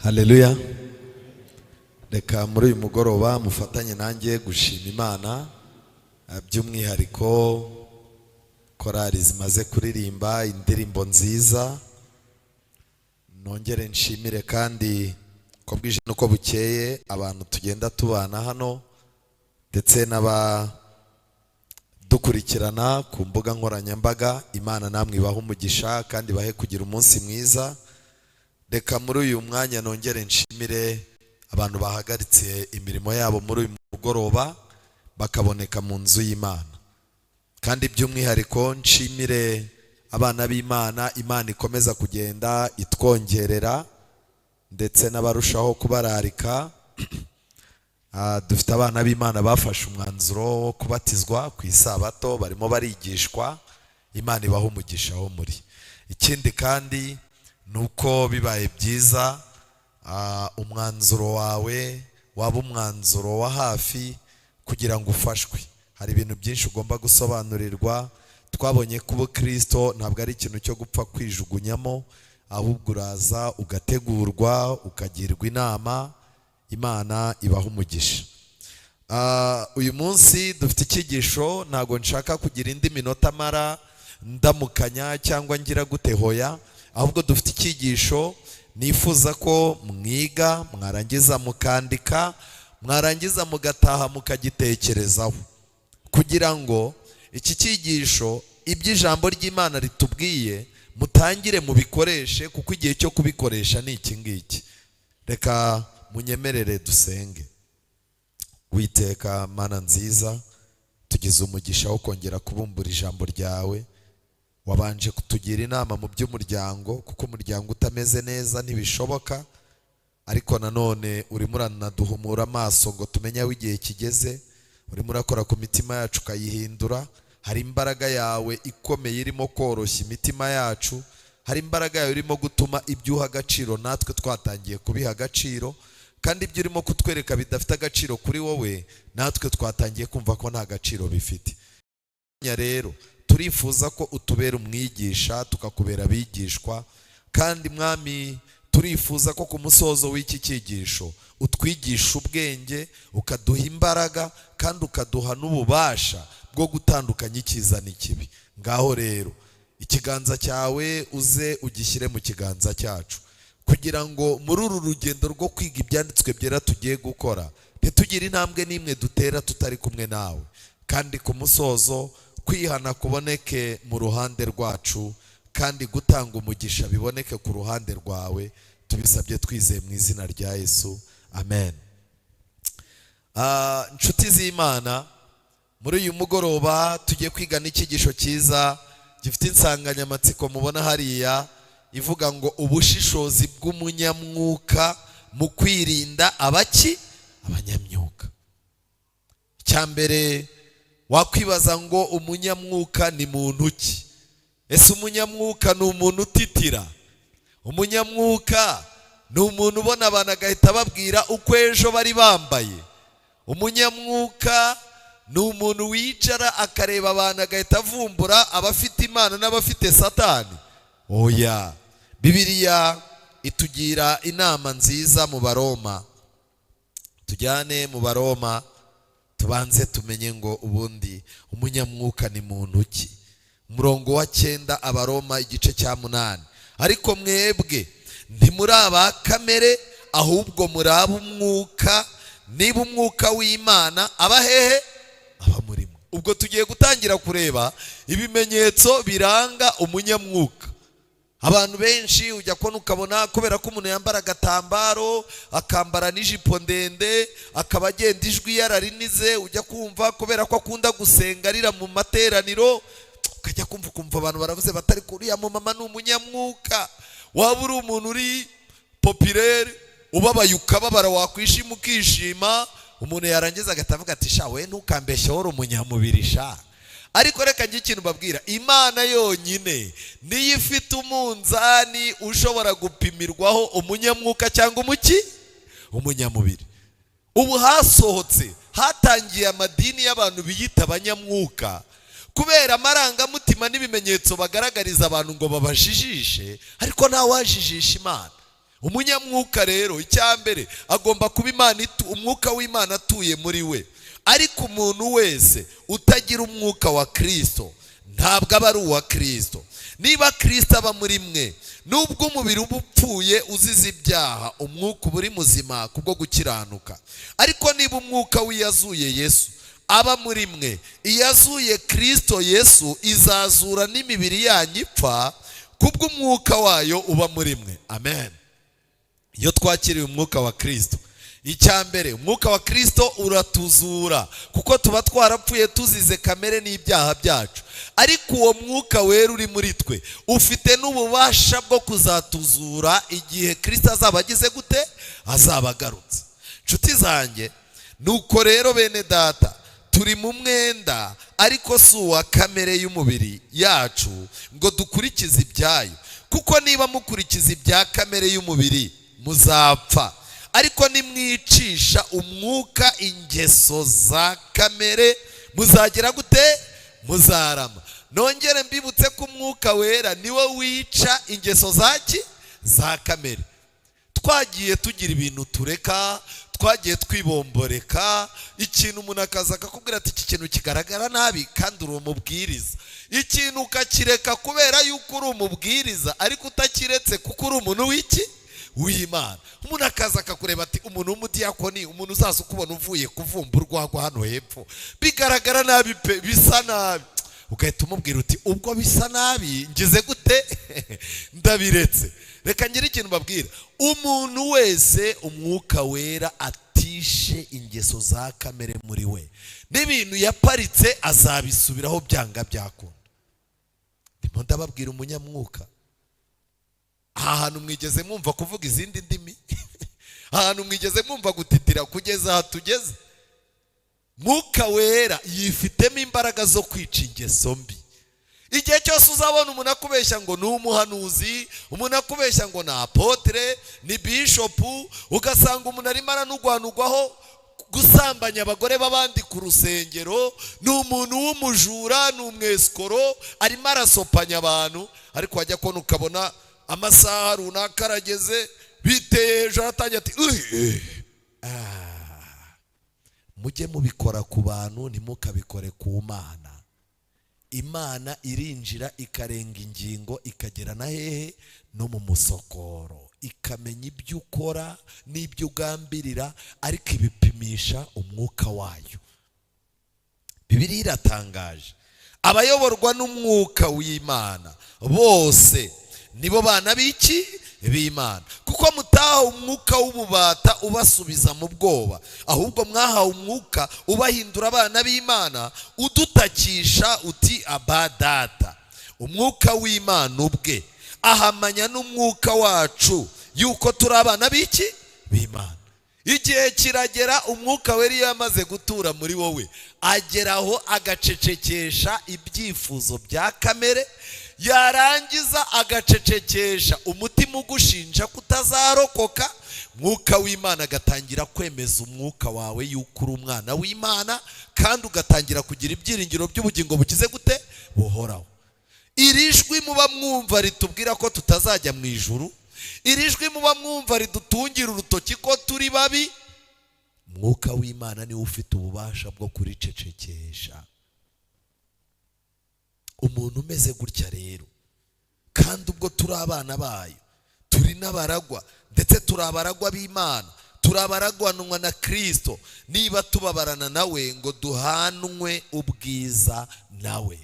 Haleluya. Reka muri uyu mugoroba mufatanye nanjye gushima Imana, by'umwihariko korali zimaze kuririmba indirimbo nziza. Nongere nshimire kandi ko bwije nuko bukeye abantu tugenda tubana hano, ndetse dukurikirana ku mbuga nkoranyambaga. Imana namwe ibahe umugisha kandi bahe kugira umunsi mwiza. Reka muri uyu mwanya nongere nshimire abantu bahagaritse imirimo yabo muri uyu mugoroba bakaboneka mu nzu y'Imana, kandi by'umwihariko nshimire abana b'Imana. Imana ikomeza kugenda itwongerera ndetse n'abarushaho kubararika. Dufite abana b'Imana bafashe umwanzuro wo kubatizwa ku isabato, barimo barigishwa. Imana ibahe umugisha wo muri. Ikindi kandi nuko bibaye byiza, umwanzuro wawe waba umwanzuro wa hafi kugira ngo ufashwe. Hari ibintu byinshi ugomba gusobanurirwa. Twabonye ko ubukristo ntabwo ari ikintu cyo gupfa kwijugunyamo, ahubwo uraza ugategurwa, ukagirwa inama. Imana ibaha umugisha. Uyu munsi dufite icyigisho, ntago nshaka kugira indi minota mara ndamukanya cyangwa ngira gute, hoya, ahubwo dufite icyigisho nifuza ko mwiga, mwarangiza mukandika, mwarangiza mugataha mukagitekerezaho, kugira ngo iki cyigisho iby'ijambo ry'Imana ritubwiye mutangire mubikoreshe, kuko igihe cyo kubikoresha ni iki ngiki. Reka munyemerere dusenge. Witeka Mana nziza, tugize umugisha wo kongera kubumbura ijambo ryawe. Wabanje kutugira inama mu by'umuryango, kuko umuryango utameze neza ntibishoboka, ariko nanone urimo uranaduhumura amaso ngo tumenye aho igihe kigeze. Urimo urakora ku mitima yacu ukayihindura. Hari imbaraga yawe ikomeye irimo koroshya imitima yacu. Hari imbaraga yawe irimo gutuma ibyo uha agaciro natwe twatangiye kubiha agaciro, kandi ibyo urimo kutwereka bidafite agaciro kuri wowe natwe twatangiye kumva ko nta gaciro bifite. Rero turifuza ko utubera umwigisha, tukakubera abigishwa, kandi Mwami turifuza ko ku musozo w'iki cyigisho utwigisha ubwenge, ukaduha imbaraga, kandi ukaduha n'ububasha bwo gutandukanya icyiza n'ikibi. Ngaho rero ikiganza cyawe uze ugishyire mu kiganza cyacu, kugira ngo muri uru rugendo rwo kwiga ibyanditswe byera tugiye gukora ntitugire intambwe n'imwe dutera tutari kumwe nawe, kandi ku musozo kwihana kuboneke mu ruhande rwacu, kandi gutanga umugisha biboneke ku ruhande rwawe. Tubisabye twizeye mu izina rya Yesu, amen. Inshuti z'Imana, muri uyu mugoroba tugiye kwiga n'icyigisho cyiza gifite insanganyamatsiko mubona hariya, ivuga ngo ubushishozi bw'umunyamwuka mu kwirinda abanyamyuka. Icyambere wakwibaza ngo umunyamwuka ni muntu ki? Ese umunyamwuka ni umuntu utitira? Umunyamwuka ni umuntu ubona abantu agahita babwira uko ejo bari bambaye? Umunyamwuka ni umuntu wicara akareba abantu agahita avumbura abafite Imana n'abafite Satani? Oya, Bibiliya itugira inama nziza mu Baroma. Tujyane mu Baroma tubanze tumenye ngo ubundi umunyamwuka ni muntu ki. Umurongo wa 9, Abaroma igice cya 8. Ariko mwebwe ntimuri aba kamere, ahubwo muri ab'umwuka, niba umwuka w'Imana aba hehe? Aba murimo. Ubwo tugiye gutangira kureba ibimenyetso biranga umunyamwuka. Abantu benshi ujya kubona ukabona kubera ko umuntu yambara agatambaro, akambara n'ijipo ndende, akaba agenda ijwi yararinize, ujya kumva kubera ko akunda gusenga arira mu materaniro, ukajya kumva abantu baravuze batari kuriya mu mama ni umunyamwuka. Waba uri umuntu uri populaire, ubabaye ukababara, wakwishima ukishima, umuntu yarangiza agatavuga ati sha we ntukambeshye wari umunyamubiri sha. Ariko reka njye ikintu babwira, Imana yonyine niyo ifite umunzani ushobora gupimirwaho umunyamwuka cyangwa umunyamubiri. Ubu hasohotse, hatangiye amadini y'abantu biyita abanyamwuka, kubera amarangamutima n'ibimenyetso bagaragariza abantu ngo babajijishe, ariko nta wajijisha Imana. Umunyamwuka rero icyambere agomba kuba Imana umwuka w'Imana atuye muri we. Ariko umuntu wese utagira umwuka wa Kristo ntabwo aba ari uwa Kristo. Niba Kristo aba muri mwe, nubwo umubiri uba upfuye uzize ibyaha, umwuka uba uri muzima kubwo gukiranuka. Ariko niba umwuka w'iyazuye Yesu aba muri mwe, iyazuye Kristo Yesu izazura n'imibiri yanyu ipfa kubwo umwuka wayo uba muri mwe. Amen. Iyo twakiriye umwuka wa Kristo, icyambere umwuka wa Kristo uratuzura, kuko tuba twarapfuye tuzize kamere n'ibyaha byacu. Ariko uwo mwuka wera uri muri twe ufite n'ububasha bwo kuzatuzura igihe Kristo azaba agize gute? Azaba agarutse. Nshuti zanjye, nuko rero bene data, turi mu mwenda ariko si uwa kamere y'umubiri yacu ngo dukurikize ibyayo, kuko niba mukurikiza ibya kamere y'umubiri muzapfa. Ariko nimwicisha umwuka ingeso za kamere muzagira gute? Muzarama. Nongere mbibutse ko umwuka wera niwe wica ingeso za kamere. Twagiye tugira ibintu tureka, twagiye twibomboreka, ikintu umuntu akaza akakubwira ati iki kintu kigaragara nabi kandi uri umubwiriza. Ikintu ukakireka kubera yuko uri umubwiriza, ariko utakiretse kuko uri umuntu w'iki? W'Imana. Umuntu akaza akakureba ati umuntu w'umudiyakoni, umuntu uzaza ukubona uvuye kuvumba urwagwa hano hepfo, bigaragara nabi pe, bisa nabi. Ugahita umubwira uti ubwo bisa nabi ngize gute? Ndabiretse. Reka ngire ikintu mbabwira, umuntu wese umwuka wera atishe ingeso za kamere muri we, n'ibintu yaparitse azabisubiraho byanga byakunda. Ndimo ndababwira umunyamwuka. Ahantu mwigeze mwumva kuvuga izindi ndimi? Ahantu mwigeze mwumva gutitira kugeza aha tugeze? Mwuka wera yifitemo imbaraga zo kwica ingeso mbi. Igihe cyose uzabona umuntu akubeshya ngo ni umuhanuzi, umuntu akubeshya ngo ni apotre, ni bishopu, ugasanga umuntu arimo aranugwanugwaho gusambanya abagore b'abandi ku rusengero, ni umuntu w'umujura, ni umwesikoro, arimo arasopanya abantu. Ariko wajya kubona ukabona amasaha runaka arageze, biteye hejuru aratangira ati mujye mubikora ku bantu, ntimukabikore ku Mana. Imana irinjira ikarenga ingingo ikagera na hehe? No mu musokoro, ikamenya ibyo ukora n'ibyo ugambirira, ariko ibipimisha umwuka wayo. Bibiliya iratangaje, abayoborwa n'umwuka w'Imana bose nibo bana b'iki? B'Imana. Kuko mutahawe umwuka w'ububata ubasubiza mu bwoba, ahubwo mwahawe umwuka ubahindura abana b'Imana, udutakisha uti Aba Data. Umwuka w'Imana ubwe ahamanya n'umwuka wacu yuko turi abana b'iki? B'Imana. Igihe kiragera umwuka wera iyo yamaze gutura muri wowe, ageraho agacecekesha ibyifuzo bya kamere, yarangiza agacecekesha umutima ugushinja kutazarokoka. Mwuka w'Imana agatangira kwemeza umwuka wawe yuko uri umwana w'Imana, kandi ugatangira kugira ibyiringiro by'ubugingo bukize gute? Buhoraho. Iri jwi muba mwumva ritubwira ko tutazajya mu ijuru, iri jwi muba mwumva ridutungira urutoki ko turi babi, Mwuka w'Imana niwe ufite ububasha bwo kuricecekesha. Umuntu umeze gutya rero, kandi ubwo turi abana bayo, turi n'abaragwa, ndetse turi abaragwa b'Imana, turi abaragwanwa na Kristo, niba tubabarana nawe ngo duhanwe ubwiza nawe.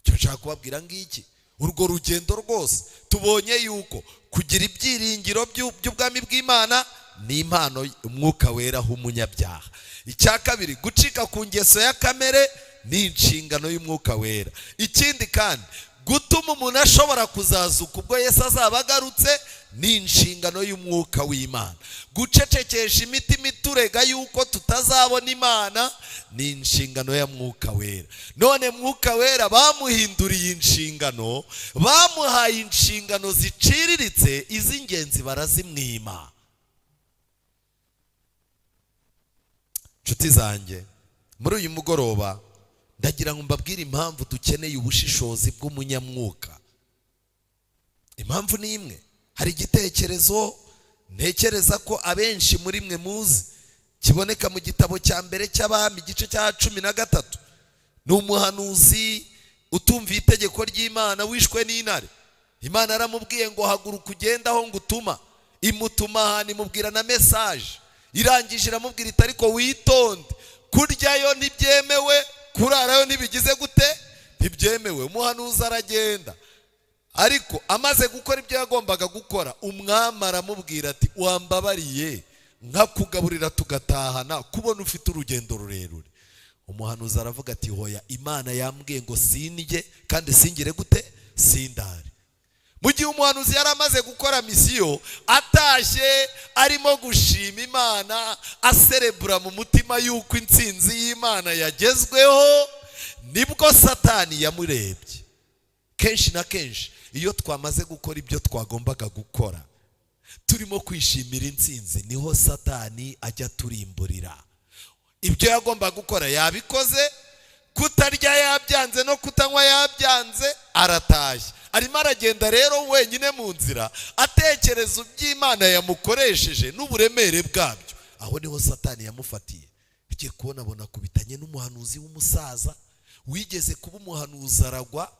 Cyo nshaka kubabwira ngiki, urwo rugendo rwose tubonye yuko kugira ibyiringiro by'ubwami bw'Imana ni impano umwuka wera h'umunyabyaha. Icya kabiri, gucika ku ngeso ya kamere ni inshingano y'umwuka wera. Ikindi kandi, gutuma umuntu ashobora kuzazuka ubwo Yesu azaba agarutse ni inshingano y'umwuka w'Imana. Gucecekesha imitima iturega yuko tutazabona Imana ni inshingano ya mwuka wera. None mwuka wera bamuhinduriye inshingano, bamuhaye inshingano ziciriritse, iz'ingenzi barazimwima. Nshuti zanjye, muri uyu mugoroba ndagira ngo mbabwire impamvu dukeneye ubushishozi bw'umunyamwuka. Impamvu ni imwe, hari igitekerezo ntekereza ko abenshi muri mwe muzi, kiboneka mu gitabo cya mbere cy'Abami igice cya 13. ni umuhanuzi utumviye itegeko ry'Imana, wishwe n'intare. Imana yaramubwiye ngo haguruka ugenda aho ngutuma. Imutuma ahantu, imubwira na message. Irangije iramubwira iti ariko witonde, kuryayo ntibyemewe, kurarayo ntibigize gute, ntibyemewe. Umuhanuzi aragenda, ariko amaze gukora ibyo yagombaga gukora, umwami aramubwira ati wambabariye nkakugaburira tugatahana, kubona ufite urugendo rurerure. Umuhanuzi aravuga ati hoya, Imana yambwiye ngo sindye kandi singire gute, sindare. Mu gihe umuhanuzi yari amaze gukora misiyo, atashye arimo gushima Imana, aserebura mu mutima yuko intsinzi y'Imana yagezweho, nibwo Satani yamurebye. Kenshi na kenshi iyo twamaze gukora ibyo twagombaga gukora, turimo kwishimira intsinzi, niho Satani ajya turimburira. Ibyo yagomba gukora yabikoze, kutarya yabyanze no kutanywa yabyanze, aratashye. Arimo aragenda rero wenyine mu nzira, atekereza iby'Imana yamukoresheje n'uburemere bwabyo. Aho niho Satani yamufatiye. Ugiye kubona abona kubitanye n'umuhanuzi w'umusaza wigeze kuba umuhanuzi aragwa.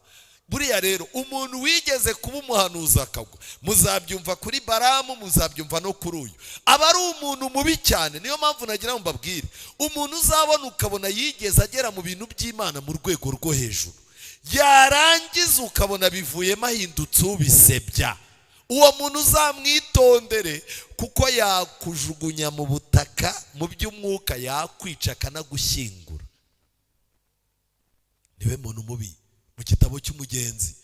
Buriya rero umuntu wigeze kuba umuhanuzi akagwa, muzabyumva kuri Baramu, muzabyumva no kuri uyu, aba ari umuntu mubi cyane. Niyo mpamvu nagira ngo mbabwire, umuntu uzabona ukabona yigeze agera mu bintu by'Imana mu rwego rwo hejuru, yarangiza ukabona bivuyemo ahindutse ubisebya, uwo muntu uzamwitondere, kuko yakujugunya mu butaka mu by'umwuka, yakwica akanagushyingura. Niwe muntu mubi. Mu gitabo cy'Umugenzi,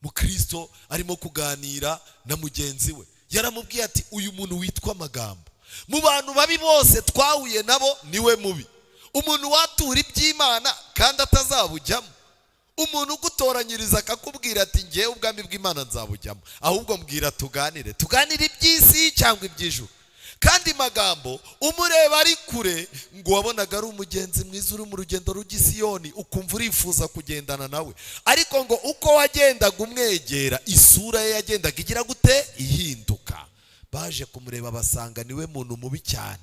Mukristo arimo kuganira na mugenzi we, yaramubwiye ati uyu muntu witwa Magambo, mu bantu babi bose twahuye nabo niwe mubi. Umuntu watura iby'Imana kandi atazabujyamo, umuntu ugutoranyiriza akakubwira ati ngewe ubwami bw'Imana nzabujyamo, ahubwo mbwira tuganire iby'isi cyangwa iby'ijuru. Kandi Magambo umureba ari kure, ngo wabonaga ari umugenzi mwiza uri mu rugendo rujya i Siyoni, ukumva urifuza kugendana nawe, ariko ngo uko wagendaga umwegera, isura ye yagendaga igira gute, ihinduka. Baje kumureba basanga niwe muntu mubi cyane.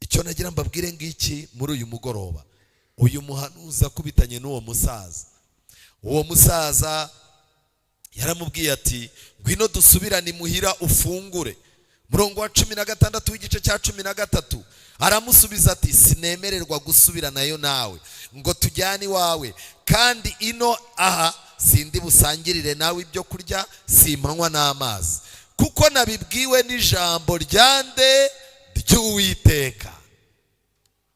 Icyo nagira mbabwire ngiki muri uyu mugoroba, uyu muhanuzi akubitanye n'uwo musaza. Uwo musaza yaramubwiye ati ngwino dusubirane imuhira ufungure. Murongo wa 16 w'igice cya 13 aramusubiza ati sinemererwa gusubiranayo nawe, ngo tujyane iwawe, kandi ino aha sindi busangirire nawe ibyo kurya, simpanywa n'amazi, kuko nabibwiwe n'ijambo ryande ry'Uwiteka.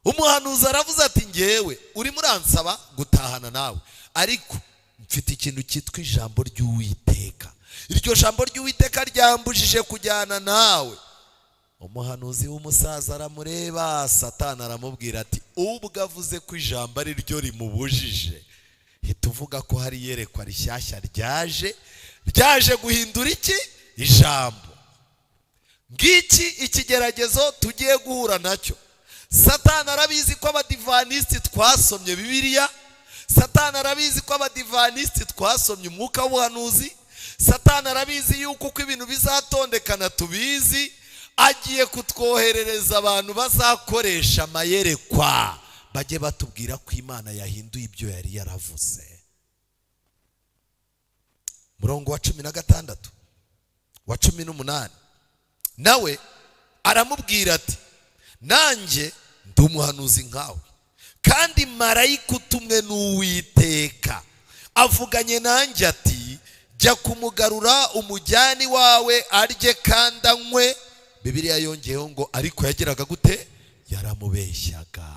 Umuhanuzi aravuze ati ngewe urimo uransaba gutahana nawe, ariko mfite ikintu cyitwa ijambo ry'Uwiteka. Iryo jambo ry'Uwiteka ryambujije kujyana nawe. Umuhanuzi w'umusaza aramureba, Satani aramubwira ati ubwo avuze ko ijambo ari ryo rimubujije, hita uvuga ko hari yerekwa rishyashya ryaje guhindura iki ijambo. Ngiki ikigeragezo tugiye guhura nacyo. Satani arabizi ko abadivanisiti twasomye Bibiliya, Satani arabizi ko abadivanisiti twasomye umwuka w'ubuhanuzi, Satani arabizi yuko uko ibintu bizatondekana tubizi, agiye kutwoherereza abantu bazakoresha amayerekwa, bajye batubwira ko Imana yahinduye ibyo yari yaravuze. Murongo wa 16 wa 18 nawe aramubwira ati nanjye ndi umuhanuzi nkawe, kandi marayika utumwe n'Uwiteka avuganye nanjye ati jya kumugarura umujyani wawe arye kandi anywe. Bibiliya yongeyeho ngo ariko yageraga gute, yaramubeshyaga.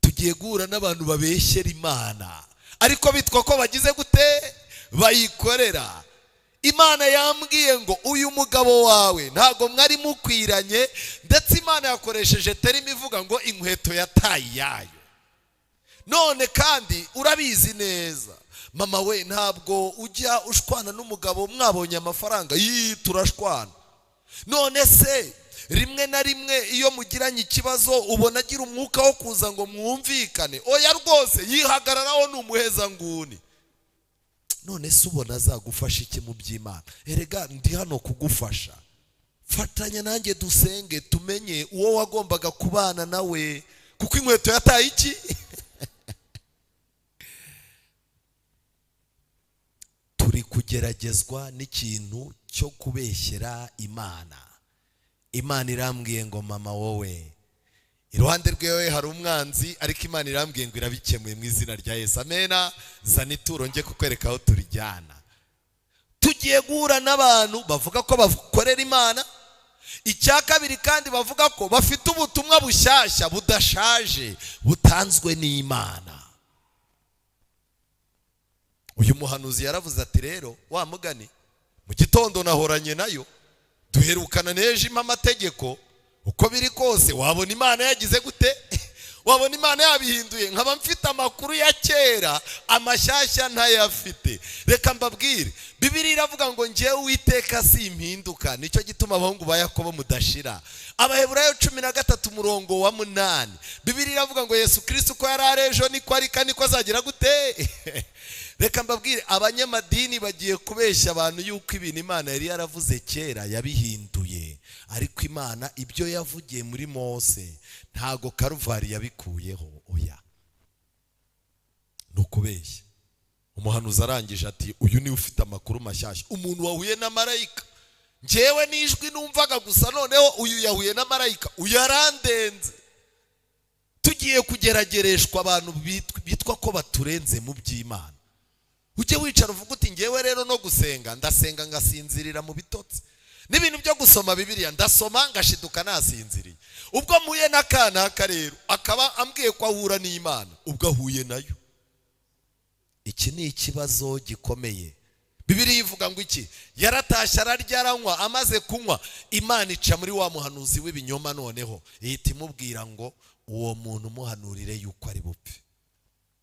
Tugiye guhura n'abantu babeshyera Imana, ariko bitwa ko bagize gute, bayikorera. Imana yambwiye ngo uyu mugabo wawe ntago mwari mukwiranye, ndetse Imana yakoresheje terimi ivuga ngo inkweto yataye yayo. None kandi urabizi neza mama we, ntabwo ujya ushwana n'umugabo mwabonye amafaranga, turashwana. None se rimwe na rimwe iyo mugiranye ikibazo ubona agira umwuka wo kuza ngo mwumvikane? Oya rwose, yihagararaho n'umuheza nguni. none se ubona azagufasha iki mu by'Imana? Erega ndi hano kugufasha, fatanya nanjye dusenge tumenye uwo wagombaga kubana nawe, kuko inkweto yataye iki? Turi kugeragezwa n'ikintu cyo kubeshyera Imana. Imana irambwiye ngo mama wowe, iruhande rwewe hari umwanzi, ariko Imana irambwiye ngo irabikemuye mu izina rya Yesu. Amena. Zana ituro nge kukwereka aho turijyana. Tugiye guhura n'abantu bavuga ko bakorera Imana. Icya kabiri kandi bavuga ko bafite ubutumwa bushyashya budashaje butanzwe n'Imana. Uyu muhanuzi yaravuze ati rero wa mugani, mu gitondo nahoranye nayo, duherukana neje amategeko, uko biri kose wabona Imana yagize gute? Wabona Imana yabihinduye. Nkaba mfite amakuru ya kera, amashyashya ntayafite. Reka mbabwire, Bibiliya iravuga ngo ngewe Uwiteka simpinduka. Nicyo gituma abahungu ba Yakobo mudashira. Abaheburayo 13:8, Bibiliya iravuga ngo Yesu Kristo ko yari arejo niko ari kandi ko azagira gute? Reka mbabwire, abanyamadini bagiye kubeshya abantu yuko ibintu Imana yari yaravuze kera yabihinduye, ariko Imana ibyo yavugiye muri Mose ntago Karuvari yabikuyeho. Oya, nukubeshya. Umuhanuzi arangije ati uyu ni ufite amakuru mashyashya. Umuntu wahuye na marayika, njewe nijwi numvaga gusa, noneho uyu yahuye na marayika, uyarandenze. Tugiye kugeragereshwa abantu bitwa ko baturenze mu by'Imana. Ujye wicara uvuga uti ngewe rero no gusenga ndasenga ngasinzirira mu bitotsi, n'ibintu byo gusoma Bibiliya ndasoma ngashiduka nasinziriye. Ubwo muye n'akanaka rero akaba ambwiye ko ahura n'Imana, ubwo ahuye nayo. Iki ni ikibazo gikomeye. Bibiliya ivuga ngo iki? Yaratashye ararya aranywa, amaze kunywa Imana ica muri wa muhanuzi w'ibinyoma, noneho ihita imubwira ngo uwo muntu muhanurire yuko ari bupfe.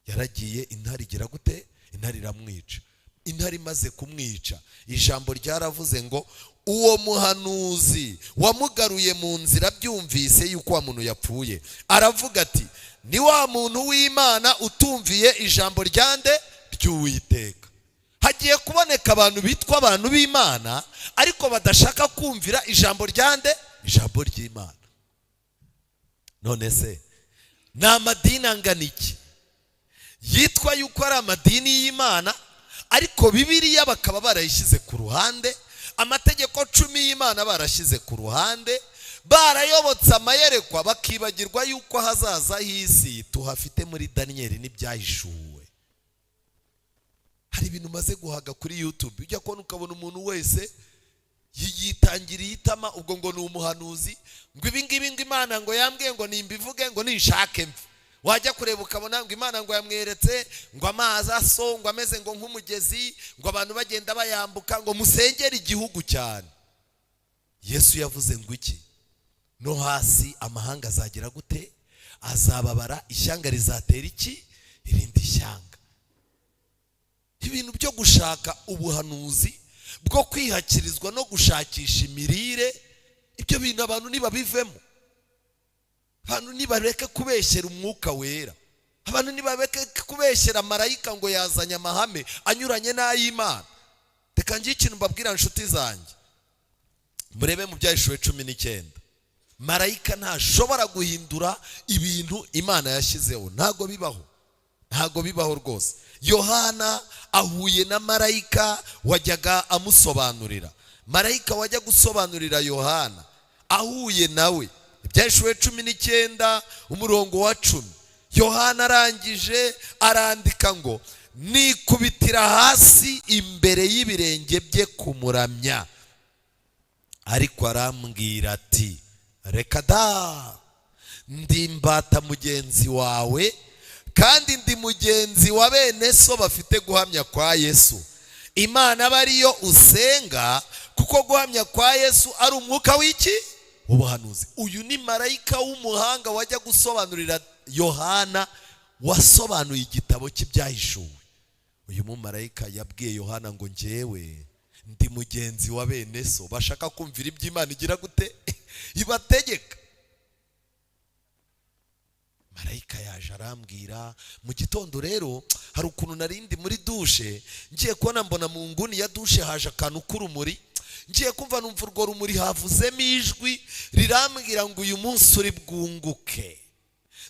Yaragiye, intare igira gute? Intare iramwica. Intare imaze kumwica, ijambo ryaravuze ngo uwo muhanuzi wamugaruye mu nzira byumvise yuko wa muntu yapfuye, aravuga ati ni wa muntu w'Imana utumviye ijambo ryande ry'Uwiteka. Hagiye kuboneka abantu bitwa abantu b'Imana ariko badashaka kumvira ijambo ryande, ijambo ry'Imana. None se ni amadini angana iki yitwa yuko ari amadini y'Imana, ariko Bibiliya bakaba barayishyize ku ruhande, amategeko 10 y'Imana barashyize ku ruhande, barayobotse amayerekwa bakibagirwa yuko hazaza h'isi tuhafite muri Daniel n'ibyahishuwe. Hari ibintu maze guhaga kuri YouTube, ujya kubona ukabona umuntu wese yitangiriye itama, ubwo ngo ni umuhanuzi, ngo ibi ngibi ngo Imana ngo yambwiye ngo nimbivuge ngo nishake mve. Wajya kureba ukabona ngo Imana ngo yamweretse ngo amazi asongwa ameze ngo nk'umugezi, ngo abantu bagenda bayambuka, ngo musengere igihugu cyane. Yesu yavuze ngo iki? No hasi amahanga azagira gute? Azababara, ishyanga rizatera iki? Irindi shyanga. Ibintu byo gushaka ubuhanuzi bwo kwihakirizwa no gushakisha imirire, ibyo bintu abantu nibabivemo. Abantu nibareke kubeshyera umwuka wera, abantu nibareke kubeshyera marayika ngo yazanye amahame anyuranye n'ay'Imana. Reka ngiye ikintu mbabwira inshuti zanjye, murebe mu byahishuwe 19, marayika ntashobora guhindura ibintu Imana yashyizeho. Ntago bibaho, ntago bibaho rwose. Yohana ahuye na marayika wajyaga amusobanurira, marayika wajya gusobanurira Yohana ahuye nawe. Ibyashuwe 19 umurongo wa 10, Yohana arangije arandika ngo nikubitira hasi imbere y'ibirenge bye kumuramya, ariko arambwira ati reka da, ndi mbata mugenzi wawe kandi ndi mugenzi wa bene so bafite guhamya kwa Yesu. Imana aba ariyo usenga, kuko guhamya kwa Yesu ari umwuka w'iki? Ubuhanuzi. Uyu ni marayika w'umuhanga wajya gusobanurira Yohana, wasobanuye igitabo cy'ibyahishuwe. Uyu mumarayika yabwiye Yohana ngo njewe ndi mugenzi wa bene so bashaka kumvira iby'Imana igira gute? Ibategeka. Marayika yaje arambwira mu gitondo rero hari ukuntu narindi muri dushe ngiye kubona mbona mu nguni ya dushe haje akantu k'urumuri ngiye kumva numva urwo rumuri havuzemo ijwi rirambwira ngo uyu munsi uri bwunguke.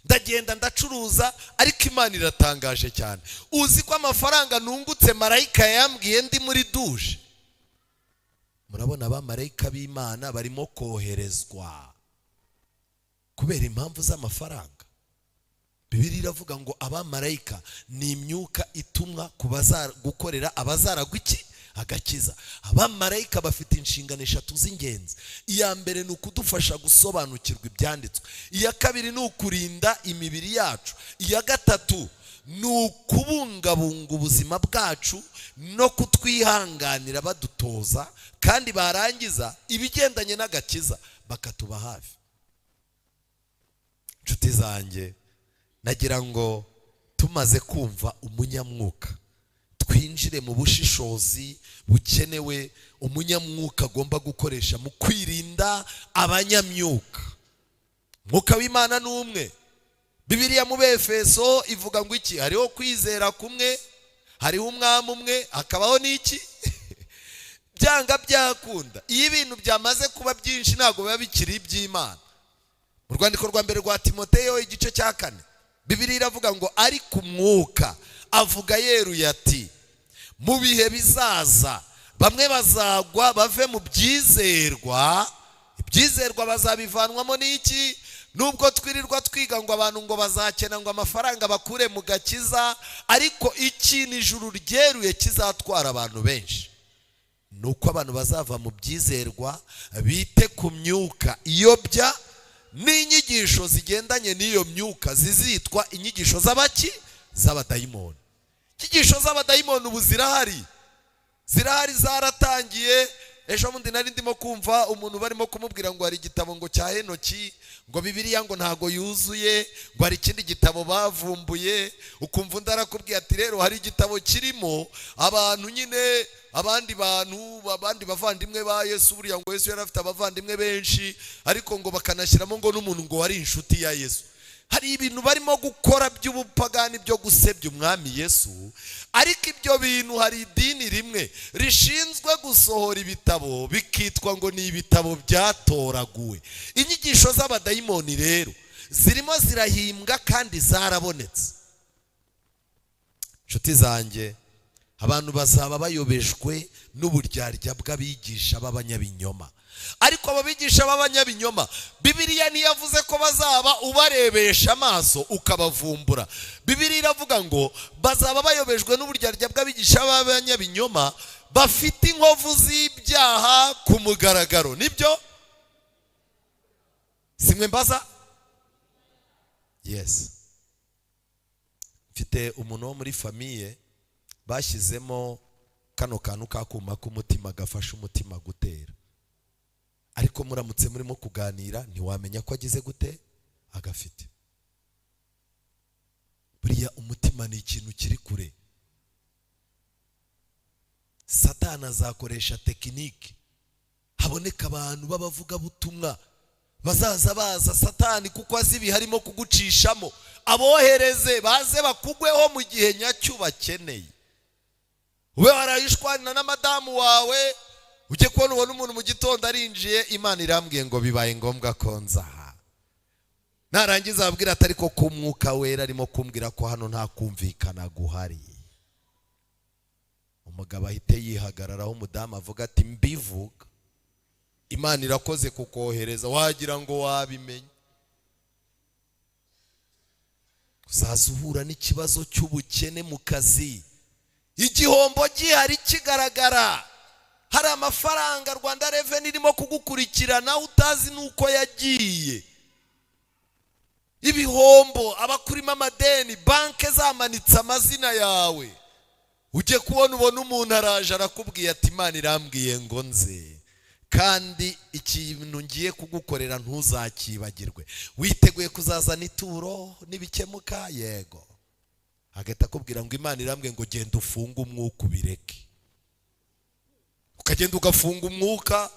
Ndagenda ndacuruza ariko Imana iratangaje cyane. Uzi ko amafaranga nungutse marayika yambwiye ndi muri dushe. Murabona abamarayika b'Imana barimo koherezwa kubera impamvu z'amafaranga. Bibiliya iravuga ngo abamarayika ni imyuka itumwa gukorera abazaragwa iki agakiza. Abamarayika bafite inshingano 3 z'ingenzi. Iya mbere ni ukudufasha gusobanukirwa ibyanditswe. Iya kabiri ni ukurinda imibiri yacu. Iya gatatu ni ukubungabunga ubuzima bwacu no kutwihanganira badutoza, kandi barangiza ibigendanye n'agakiza bakatuba hafi. Nshuti zanjye, nagira ngo tumaze kumva umunyamwuka twinjire mu bushishozi bukenewe umunyamwuka agomba gukoresha mu kwirinda abanyamyuka. Mwuka w'Imana ni umwe. Bibiliya mu Befeso ivuga ngo iki? Hariho kwizera kumwe, hariho umwami umwe, hakabaho n'iki? Byanga byakunda iyo ibintu byamaze kuba byinshi ntabwo biba bikiri iby'Imana. Mu rwandiko rwa mbere rwa Timoteyo igice cya 4 Bibiliya iravuga ngo ariko umwuka avuga yeruye ati mu bihe bizaza bamwe bazagwa bave mu byizerwa. Ibyizerwa bazabivanwamo n'iki? Nubwo twirirwa twiga ngo abantu ngo bazakena ngo amafaranga bakure mu gakiza, ariko iki ni ijuru ryeruye kizatwara abantu benshi. Nuko abantu bazava mu byizerwa bite ku myuka iyobya n'inyigisho zigendanye n'iyo myuka zizitwa inyigisho z'abaki? Z'abadayimoni. Inyigisho z'abadayimoni ubu zirahari zaratangiye. Ejo bundi nari ndimo kumva umuntu barimo kumubwira ngo hari igitabo ngo cya Henoki, ngo Bibiliya ngo ntago yuzuye, ngo hari ikindi gitabo bavumbuye. Ukumva undi arakubwiye ati rero hari igitabo kirimo abantu nyine abandi bavandimwe ba Yesu. Buriya ngo Yesu yari afite abavandimwe benshi, ariko ngo bakanashyiramo ngo n'umuntu ngo wari inshuti ya Yesu. Hari ibintu barimo gukora by'ubupagani byo gusebya umwami Yesu, ariko ibyo bintu hari idini rimwe rishinzwe gusohora ibitabo bikitwa ngo ni ibitabo byatoraguwe. Inyigisho z'abadayimoni rero zirimo zirahimbwa kandi zarabonetse. Nshuti zanjye, abantu bazaba bayobejwe n'uburyarya bw'abigisha b'abanyabinyoma. Ariko abo bigisha b'abanyabinyoma Bibiliya ntiyavuze ko bazaba ubarebesha amaso ukabavumbura. Bibiliya iravuga ngo bazaba bayobejwe n'uburyarya bw'abigisha b'abanyabinyoma bafite inkovu z'ibyaha ku mugaragaro. Nibyo? Simwe mbaza? Yes. Mfite umuntu wo muri famiye bashyizemo kano kantu kakuma k'umutima gafasha umutima gutera, ariko muramutse murimo kuganira ntiwamenya ko agize gute agafite. Buriya umutima ni ikintu kiri kure. Satani azakoresha tekinike, haboneka abantu b'abavuga butumwa bazaza baza Satani kuko azibi harimo kugucishamo, abohereze baze bakugweho mu gihe nyacyo bakeneye. Ube warayishwana na madamu wawe, ujye kubona ubona umuntu mu gitondo arinjiye, Imana irambwiye ngo bibaye ngombwa ko nzaha. Narangiza ababwira atari ko kumwuka wera arimo kumbwira ko hano nta kumvikana guhari. Umugabo ahite yihagararaho, umudamu avuga ati mbivuga, Imana irakoze kukohereza, wagira ngo wabimenye. Uzaza uhura n'ikibazo cy'ubukene mu kazi, igihombo gihari kigaragara. Hari amafaranga Rwanda Revenue irimo kugukurikirana utazi nuko yagiye. Ibihombo, abakurima amadeni, banke zamanitse amazina yawe. Ujye kubona ubona umuntu araje arakubwiye ati Imana irambwiye ngo nze, kandi ikintu ngiye kugukorera ntuzakibagirwe. Witeguye kuzazana ituro n'ibikemuka? Yego. Agahita akubwira ngo Imana irambwiye ngo genda ufunge umwuka ubireke. Ukagenda ugafunga umwuka,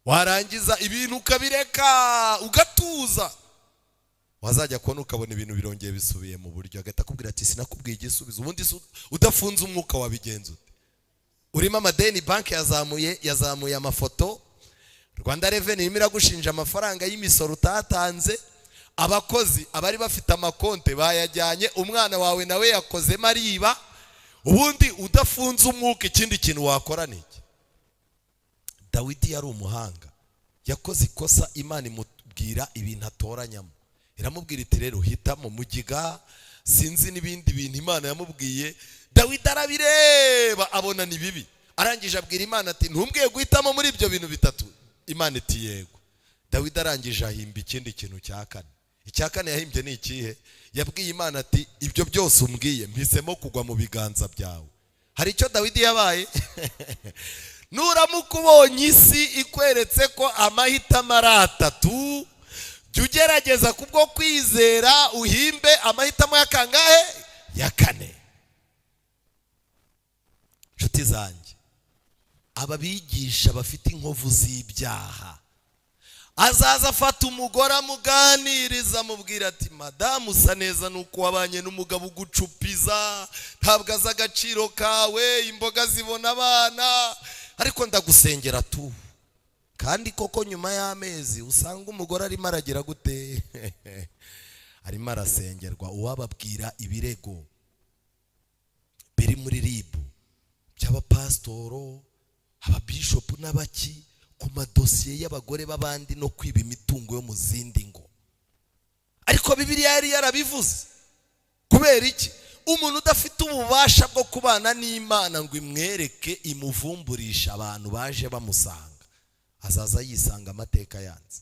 warangiza ibintu ukabireka ugatuza. wazajya kubona ukabona ibintu birongeye bisubiye mu buryo, agahita akubwira ati sinakubwiye igisubizo. Ubundi udafunze umwuka wabigenza ute? Urimo amadeni, banki yazamuye amafoto, Rwanda Revenue irimo iragushinja amafaranga y'imisoro utatanze, abakozi abari bafite amakonte bayajyanye, umwana wawe nawe yakozemo ariba. Ubundi udafunze umwuka ikindi kintu wakora niki? Dawidi yari umuhanga, yakoze ikosa, Imana imubwira ibintu atoranyamo, iramubwira iti rero hitamo mugiga sinzi n'ibindi bintu Imana yamubwiye. Dawidi arabireba abona ni bibi, arangije abwira Imana ati ntumbwiye guhitamo muri ibyo bintu bitatu? Imana iti yego. Dawidi arangije ahimba ikindi kintu cya kane. Icya kane yahimbye ni ikihe? Yabwiye Imana ati ibyo byose umbwiye mpisemo kugwa mu biganza byawe. Hari icyo Dawidi yabaye? Nuramuka ubonye isi ikweretse ko amahitamo ari atatu, jya ugerageza kubwo kwizera uhimbe amahitamo ya kangahe? Ya kane. Nshuti zanjye, aba bigisha bafite inkovu z'ibyaha, azaza afata umugore amuganiriza, amubwira ati madamu usa neza nuko wabanye n'umugabo ugucupiza, ntabwo azi agaciro kawe, imboga zibona abana, ariko ndagusengera tu. Kandi koko nyuma y'amezi usanga umugore arimo aragira gute? Arimo arasengerwa. Uwababwira ibirego biri muri ribu by'abapasitoro, ababishopu n'abaki ku madosiye y'abagore b'abandi no kwiba imitungo yo mu zindi ngo. Ariko Bibiliya yari yarabivuze. Kubera iki? Umuntu udafite ububasha bwo kubana n'Imana ngo imwereke, imuvumburisha abantu baje bamusanga, azaza yisanga amateka yanze.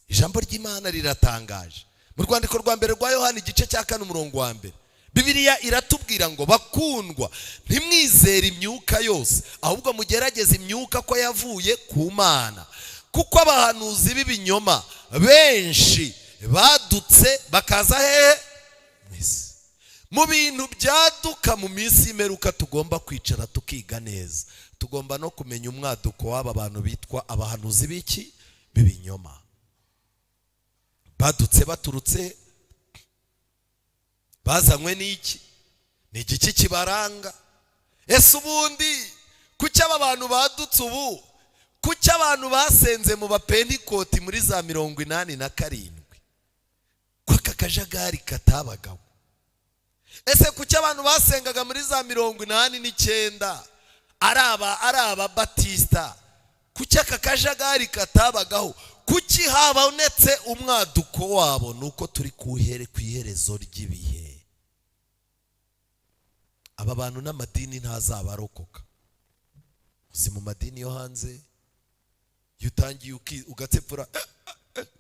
Ijambo ry'Imana riratangaje. Mu rwandiko rwa mbere rwa Yohana igice cya 4 umurongo wa mbere, Bibiliya iratubwira ngo bakundwa, ntimwizere imyuka yose, ahubwo mugerageze imyuka ko yavuye ku Mana, kuko abahanuzi b'ibinyoma benshi badutse bakaza hehe? Mwisi. Mu bintu byaduka mu minsi y'imperuka tugomba kwicara tukiga neza. Tugomba no kumenya umwaduko w'aba bantu bitwa abahanuzi b'iki? B'ibinyoma. Badutse baturutse, bazanywe n'iki? Ni igiki kibaranga? Ese ubundi kuki aba bantu badutse ubu? Kuki abantu basenze mu bapentikoti muri za 87 ko aka kajagari katabagaho? Ese kuki abantu basengaga muri za 89 ari ababatista, kuki aka kajagari katabagaho? Kuki habonetse umwaduko wabo? Nuko turi ku iherezo ry'ibihe. Aba bantu n'amadini ntazabarokoka. Uzi mu madini yo hanze yutangiye ugatsepfura,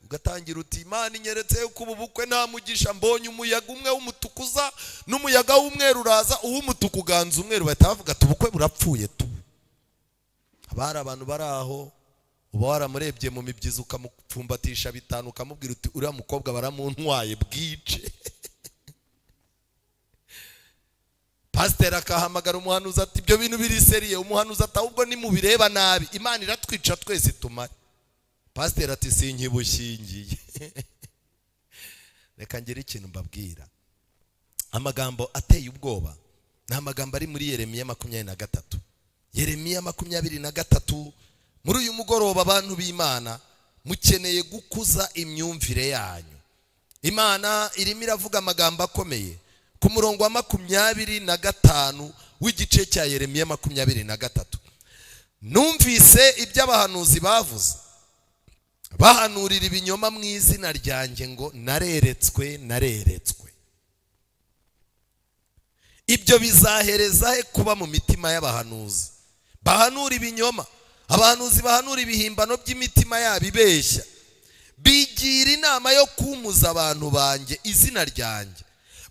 ugatangira uti Imana inyeretse ko ubu bukwe nta mugisha, mbonye umuyaga umwe w'umutukuza n'umuyaga w'umweru uraza, uw'umutuku uganza umweru, bahita bavuga ati ubukwe burapfuye tu. Abari abantu bari aho, uba waramurebye mu mibyizi ukamupfumbatisha bitanu ukamubwira uti uriya mukobwa baramuntwaye bwice. Pasiteri akahamagara umuhanuzi ati ibyo bintu biri seriye. Umuhanuzi ati ahubwo nimubireba nabi Imana iratwica twese tumare. Pasiteri ati sinkibushingiye. Reka ngire ikintu mbabwira. Amagambo ateye ubwoba ni amagambo ari muri Yeremiya 23. Yeremiya 23. Muri uyu mugoroba abantu b'Imana mukeneye gukuza imyumvire yanyu. Imana irimo iravuga amagambo akomeye ku murongo wa 25 w'igice cya Yeremiya 23. Numvise iby'abahanuzi bavuze, bahanurira ibinyoma mu izina ryanjye ngo nareretswe. Ibyo bizahereza he kuba mu mitima y'abahanuzi? Bahanura ibinyoma. Abahanuzi bahanura ibihimbano by'imitima yabo ibeshya. Bigira inama yo kumuza abantu banjye izina ryanjye.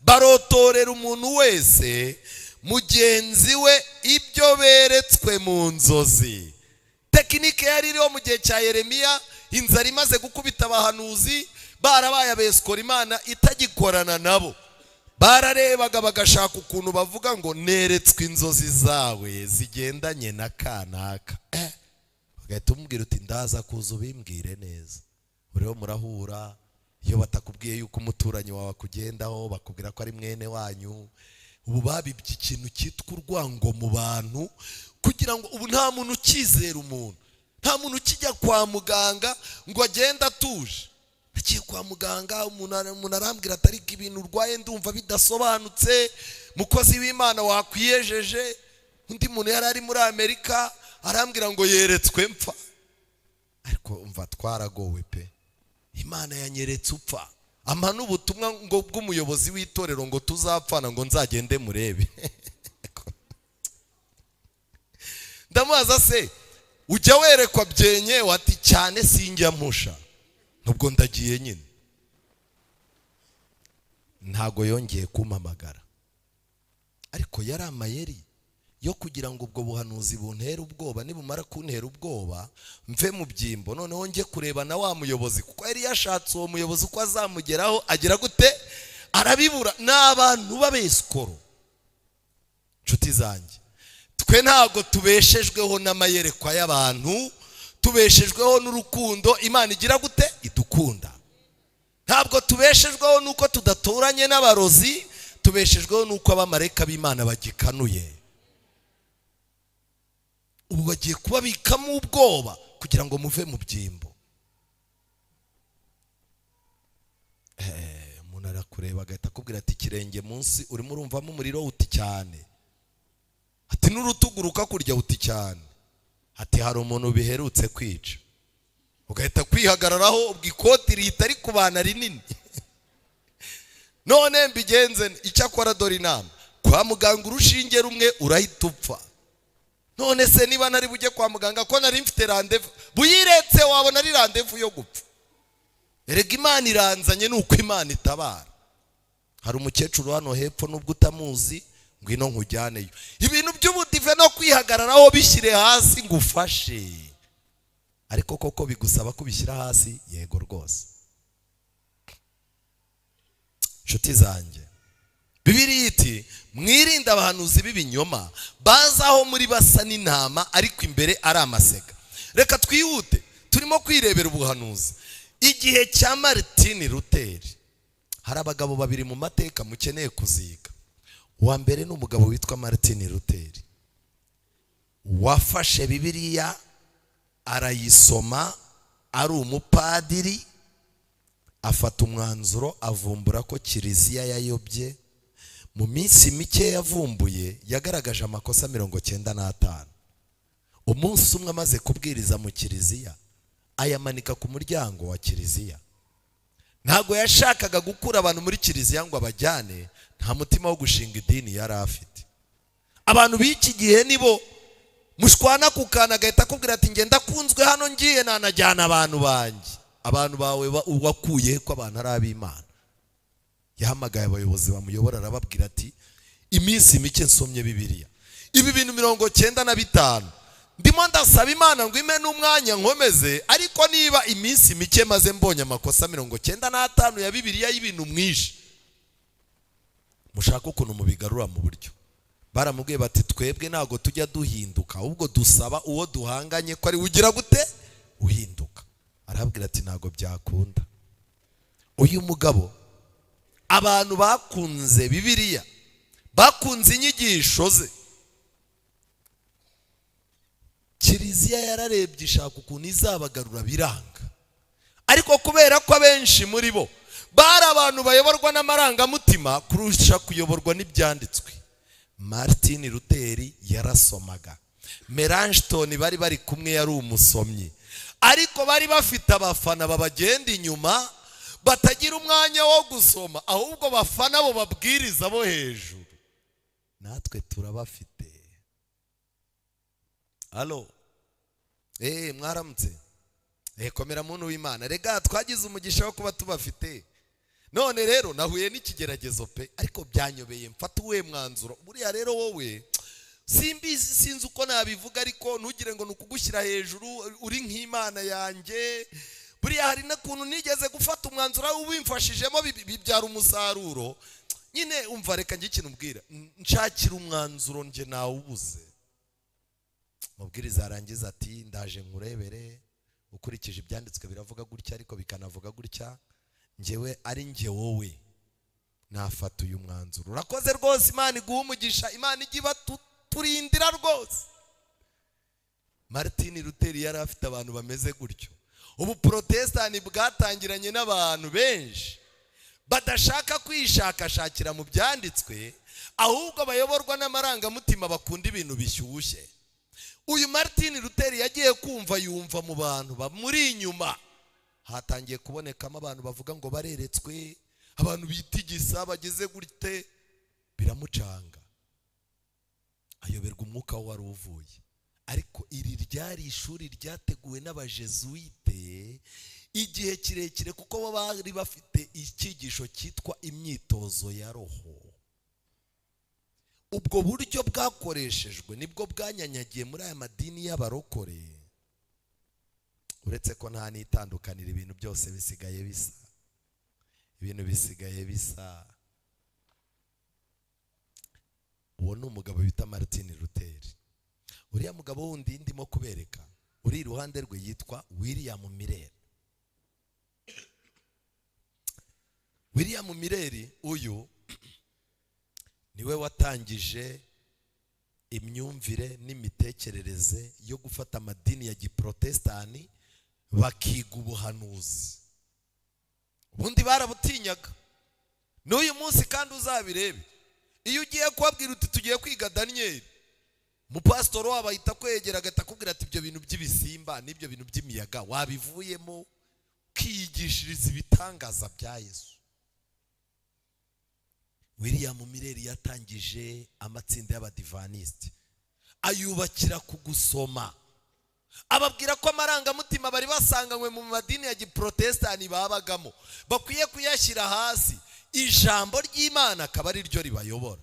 Barotorera umuntu wese mugenzi we ibyo beretswe mu nzozi. Tekinike yari iriho mu gihe cya Yeremiya, inzara imaze gukubita abahanuzi, barabaye abesikora Imana itagikorana nabo. Bararebaga bagashaka ukuntu bavuga ngo neretswe inzozi zawe zigendanye na kanaka. Bagahita umubwira uti ndaza kuza ubimbwire neza. Uriho murahura iyo batakubwiye yuko umuturanyi wawe akugendaho bakubwira ko ari mwene wanyu. Ubu babibye ikintu cyitwa urwango mu bantu, kugira ngo ubu nta muntu ukizera umuntu, nta muntu ukijya kwa muganga ngo agende atuje. Agiye kwa muganga umuntu arambwira ati ariko ibintu urwaye ndumva bidasobanutse, mukozi w'Imana wakwiyejeje. Undi muntu yari ari muri Amerika arambwira ngo yeretswe mpfa. Ariko umva twaragowe pe, Imana yanyeretse upfa, ampa n'ubutumwa ngo bw'umuyobozi w'itorero ngo tuzapfana ngo nzagende murebe. Ndamubaza se ujya werekwa byenye? Wati cyane sinjya mpusha. Nubwo ndagiye nyine. Ntago yongeye kumpamagara, ariko yari amayeri yo kugira ngo ubwo buhanuzi buntera ubwoba, nibumara kuntera ubwoba mve mu byimbo, noneho njye kureba na wa muyobozi, kuko yari yashatse uwo muyobozi uko azamugeraho agira gute, arabibura. N'abantu babeskoro. Nshuti zanjye, twe ntago tubeshejweho n'amayerekwa y'abantu, tubeshejweho n'urukundo Imana igira gute, idukunda. Ntabwo tubeshejweho nuko tudaturanye n'abarozi, tubeshejweho nuko abamarayika b'Imana bagikanuye. Ubu bagiye kubabikamo ubwoba kugira ngo muve mu byimbo. Umuntu arakureba agahita akubwira ati ikirenge munsi urimo urumvamo umuriro uti cyane, ati n'urutugu rukakurya uti cyane, ati hari umuntu biherutse kwica. Ugahita kwihagararaho, ubwo ikoti rihita rikubana rinini. None mbigenze icyakora dore inama, kwa muganga urushinge rumwe urahita upfa. None se niba nari bujye kwa muganga ko nari mfite randevu, buyiretse wabona ari randevu yo gupfa. Erega Imana iranzanye nuko Imana itabara. Hari umukecuru hano hepfo nubwo utamuzi, ngwino nkujyaneyo. Ibintu by'ubudive no kwihagararaho bishyire hasi ngufashe. Ariko koko bigusaba kubishyira hasi? Yego rwose. Nshuti zanjye, Bibiliya iti mwirinde abahanuzi b'ibinyoma bazaho muri basa n'intama ariko imbere ari amasega. Reka twihute, turimo kwirebera ubuhanuzi. Igihe cya Martin Luther, hari abagabo babiri mu mateka mukeneye kuziga. Uwa mbere ni umugabo witwa Martin Luther, wafashe Bibiliya arayisoma, ari umupadiri, afata umwanzuro avumbura ko Kiliziya yayobye. Mu minsi mike yavumbuye yagaragaje amakosa 95. Umunsi umwe amaze kubwiriza mu Kiliziya, ayamanika ku muryango wa Kiliziya. Ntago yashakaga gukura abantu muri Kiliziya ngo abajyane, nta mutima wo gushinga idini yari afite. Abantu b'iki gihe nibo mushwana kukana agahita akubwira ati ngenda kunzwe hano ngiye nanajyana abantu banjye. Abantu bawe wakuye ko abantu ari ab'Imana. Yahamagaye abayobozi bamuyobora arababwira ati iminsi mike nsomye Bibiliya, ibi bintu 95 ndimo ndasaba Imana ngo ime n'umwanya nkomeze, ariko niba iminsi mike maze mbonye amakosa 95 ya Bibiliya y'ibintu mwinshi, mushaka ukuntu mubigarura mu buryo. Baramubwiye bati twebwe ntago tujya duhinduka, ahubwo dusaba uwo duhanganye ko ari ugira gute uhinduka. Arabwira ati ntago byakunda. Uyu mugabo abantu bakunze Bibiliya, bakunze inyigisho ze. Kiliziya yararebye ishaka ukuntu izabagarura biranga, ariko kubera ko abenshi muri bo bari abantu bayoborwa n'amarangamutima kurusha kuyoborwa n'ibyanditswe, Martin Luther yarasomaga. Melanchthon bari kumwe yari umusomyi, ariko bari bafite abafana babagenda inyuma batagira umwanya wo gusoma, ahubwo bafana bo babwiriza bo hejuru. Natwe turabafite. Halo, mwaramutse? Komera muntu w'Imana. Rega twagize umugisha wo kuba tubafite. None rero nahuye n'ikigeragezo pe, ariko byanyobeye mfata uwe mwanzuro. Buriya rero wowe simbizi, sinzi uko nabivuga, ariko ntugire ngo nukugushyira hejuru uri nk'Imana yanjye. Buriya hari nakuntu nigeze gufata umwanzuro ubimfashijemo bibyara umusaruro. Nyine umva, reka njye ikintu mbwira, nshakira umwanzuro nje nawubuze. Mubwiriza arangiza ati ndaje nkurebere, ukurikije ibyanditswe biravuga gutya ariko bikanavuga gutya. njyewe ari njye wowe nafata uyu mwanzuro. Urakoze rwose, Imana iguha umugisha, Imana igiba turindira rwose. Martin Luther yari afite abantu bameze gutyo. Ubu protestani bwatangiranye n'abantu benshi badashaka kwishakashakira mu byanditswe, ahubwo bayoborwa n'amarangamutima, bakunda ibintu bishyushye. Uyu Martin Luther yagiye kumva, yumva mu bantu bamuri inyuma hatangiye kubonekamo abantu bavuga ngo bareretswe, abantu bitigisa bageze gute, biramucanga, ayoberwa umwuka wari uvuye. Ariko iri ryari ishuri ryateguwe n'abajesuite igihe kirekire, kuko bo bari bafite icyigisho cyitwa imyitozo ya roho. Ubwo buryo bwakoreshejwe nibwo bwanyanyagiye muri aya madini y'abarokore, uretse ko nta nitandukanira, ibintu byose bisigaye bisa, ibintu bisigaye bisa. Uwo ni umugabo bita Martin Luther. Uriya mugabo wundi ndimo kubereka uri iruhande rwe yitwa William Miller. William Miller uyu niwe watangije imyumvire n'imitekerereze yo gufata amadini ya giprotestani bakiga ubuhanuzi. Ubundi barabutinyaga, n'uyu munsi kandi uzabirebe. Iyo ugiye kubabwira uti tugiye kwiga Daniel, umupasitoro wabo ahita kwegera agahita akubwira ati ibyo bintu by'ibisimba n'ibyo bintu by'imiyaga wabivuyemo, kwigishiriza ibitangaza bya Yesu. William Miller yatangije amatsinda y'abadivaniste, ayubakira ku gusoma, ababwira ko amarangamutima bari basanganywe mu madini ya giprotestani babagamo bakwiye kuyashyira hasi, ijambo ry'Imana akaba ari ryo ribayobora.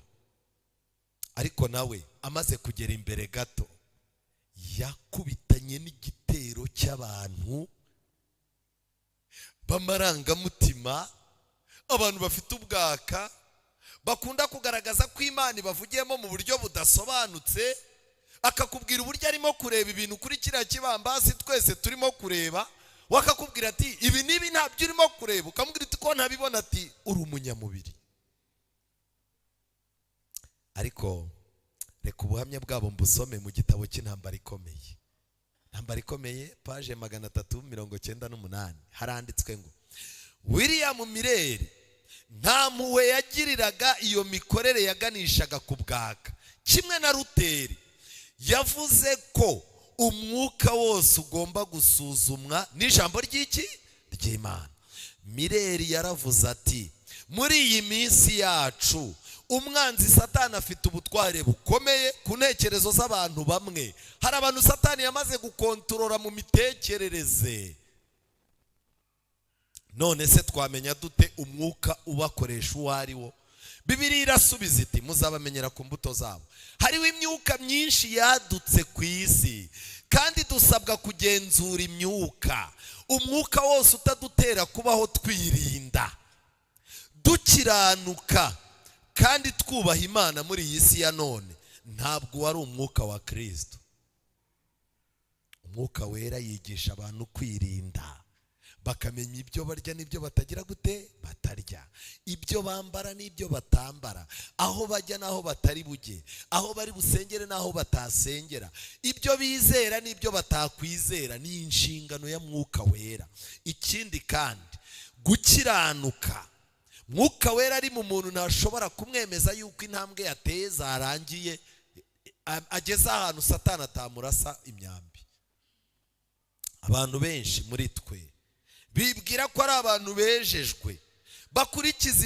Ariko nawe amaze kugera imbere gato yakubitanye n'igitero cy'abantu b'amarangamutima, abantu bafite ubwaka, bakunda kugaragaza ko Imana ibavugiyemo mu buryo budasobanutse, akakubwira uburyo arimo kureba ibintu kuri kiriya kibambasi twese turimo kureba, wakakubwira ati ibi nibi ntabyo urimo kureba, ukamubwira ati ko ntabibona, ati uri umunyamubiri. Ariko reka ubuhamya bwabo mbusome mu gitabo cy'Intambara Ikomeye. Intambara Ikomeye page 398 haranditswe ngo William Miller nta mpuhwe yagiriraga iyo mikorere yaganishaga ku bwaka. Kimwe na Luther yavuze ko umwuka wose ugomba gusuzumwa n'ijambo ry'Imana. Miller yaravuze ati muri iyi minsi yacu umwanzi Satani afite ubutware bukomeye ku ntekerezo z'abantu bamwe. Hari abantu Satani yamaze gukontorora mu mitekerereze. None se twamenya dute umwuka ubakoresha uwo ari wo? Bibiliya irasubiza iti muzabamenyera ku mbuto zabo. Hariho imyuka myinshi yadutse ku isi, kandi dusabwa kugenzura imyuka. Umwuka wose utadutera kubaho twirinda, dukiranuka kandi twubaha Imana muri iyi si ya none, ntabwo wari umwuka wa Kristo. Umwuka wera yigisha abantu kwirinda, bakamenya ibyo barya n'ibyo batagira gute batarya, ibyo bambara n'ibyo batambara, aho bajya n'aho batari bujye, aho bari busengere n'aho batasengera, ibyo bizera n'ibyo batakwizera. Ni inshingano ya mwuka wera. Ikindi kandi gukiranuka, mwuka wera ari mu muntu ntashobora kumwemeza yuko intambwe yateye zarangiye, ageze ahantu Satani atamurasa imyambi. Abantu benshi muri twe bibwira ko ari abantu bejejwe, bakurikiza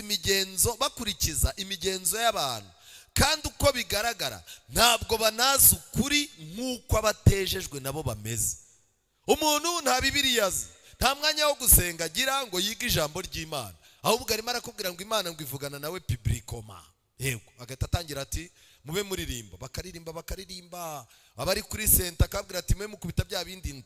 imigenzo y'abantu, kandi uko bigaragara ntabwo banazi ukuri nk'uko abatejejwe nabo bameze. Umuntu nta Bibiliya azi, nta mwanya wo gusenga agira ngo yige ijambo ry'Imana, ahubwo arimo arakubwira ngo Imana ngo ivugana nawe publicoma. Yego, agahita atangira ati mube muririmba, bakaririmba, abari kuri senta akabwira ati mwe mukubita bya bindi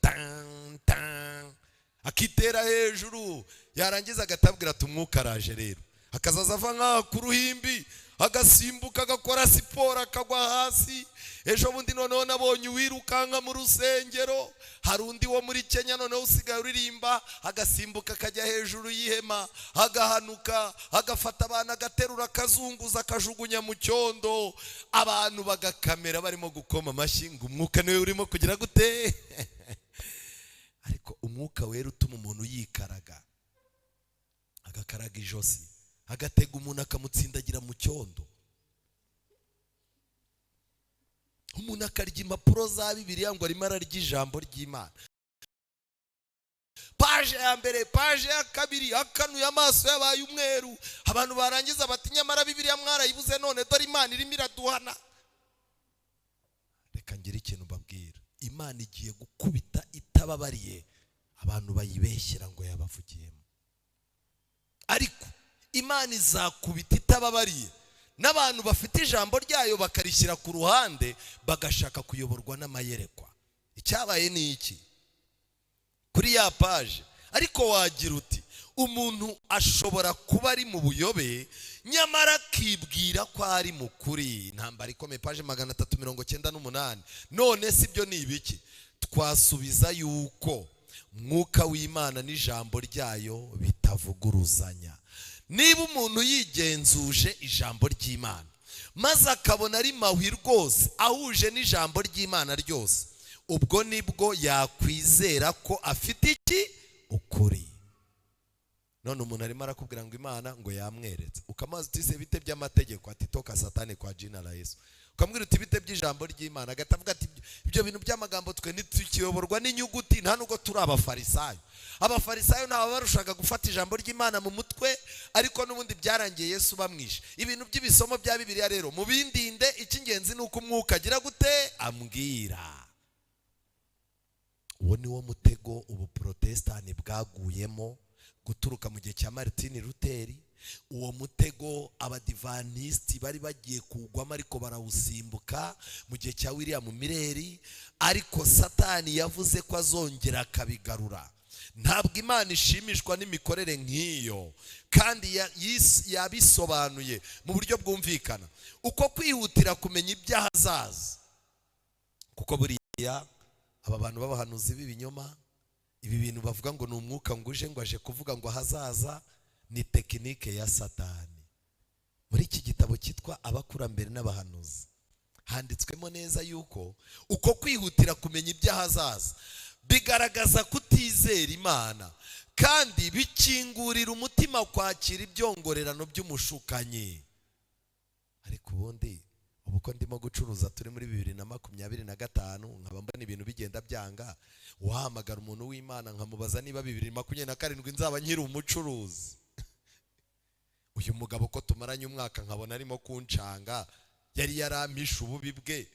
akitera hejuru, yarangiza agatabwira ati umwuka araje rero. akazaza ava nk'aha ku ruhimbi agasimbuka agakora siporo akagwa hasi. Ejo bundi noneho nabonye uwirukanka mu rusengero, hari undi wo muri Kenya noneho usigaye uririmba agasimbuka akajya hejuru y'ihema agahanuka agafata abantu agaterura akazunguza akajugunya mu cyondo, abantu bagakamera barimo gukoma amashyi ngo umwuka niwe urimo kugira gute. Ariko umwuka wera utuma umuntu yikaraga, agakaraga ijosi, agatega umuntu akamutsindagira mu cyondo. Umuntu akarya impapuro za Bibiliya ngo arimo ararya ijambo ry'Imana. Paje ya mbere, paje ya kabiri, akanuye amaso yabaye umweru. Abantu barangiza bati nyamara Bibiliya mwarayibuze none dore Imana irimo iraduhana. Reka ngire ikintu mbabwira, Imana igiye gukubita itababariye abantu bayibeshyera ngo yabavugiyemo. Ariko Imana izakubita itababariye n'abantu bafite ijambo ryayo bakarishyira ku ruhande bagashaka kuyoborwa n'amayerekwa. Icyabaye ni iki kuri ya paje? Ariko wagira uti umuntu ashobora kuba ari mu buyobe nyamara akibwira ko ari mu kuri. Intambara ikomeye, paje 398. None sibyo ni ibiki? Twasubiza yuko mwuka w'Imana n'ijambo ryayo bitavuguruzanya. Niba umuntu yigenzuje ijambo ry'Imana maze akabona ari mahwi rwose ahuje n'ijambo ry'Imana ryose, ubwo nibwo yakwizera ko afite iki? Ukuri. None umuntu arimo arakubwira ngo Imana ngo yamweretse, ukamaze utise bite by'amategeko, ati toka Satani kwa jina la Yesu. Ukamwira uti bite by'ijambo ry'Imana, agatavuga ati ibyo bintu by'amagambo twe ntitukiyoborwa n'inyuguti, nta nubwo turi abafarisayo. Abafarisayo nabo barushaga gufata ijambo ry'Imana mu mutwe, ariko n'ubundi byarangiye Yesu bamwishe. Ibintu by'ibisomo bya Bibiliya rero mu bindinde, icy'ingenzi ni uko umwuka agira gute? Ambwira. Uwo ni wo mutego ubu Protestani bwaguyemo guturuka mu gihe cya Martin Luther. Uwo mutego abadivantisti bari bagiye kugwamo ariko barawusimbuka mu gihe cya William Miller, ariko Satani yavuze ko azongera akabigarura. Ntabwo Imana ishimishwa n'imikorere nk'iyo, kandi yabisobanuye mu buryo bwumvikana. Uko kwihutira kumenya ibyahazaza, kuko buriya aba bantu b'abahanuzi b'ibinyoma, ibi bintu bavuga ngo ni umwuka ngo uje ngo aje kuvuga ngo hazaza, ni tekinike ya Satani. Muri iki gitabo cyitwa Abakurambere n'Abahanuzi handitswemo neza yuko uko kwihutira kumenya ibyahazaza bigaragaza kutizera Imana, kandi bikingurira umutima kwakira ibyongorerano by'umushukanyi. Ariko ubundi uko ndimo gucuruza turi muri 2025 nkaba mbona ibintu bigenda byanga, wahamagara umuntu w'Imana nkamubaza niba 2027 nzaba nkiri umucuruzi. Uyu mugabo ko tumaranye umwaka nkabona arimo kuncanga, yari yarampishe ububi bwe.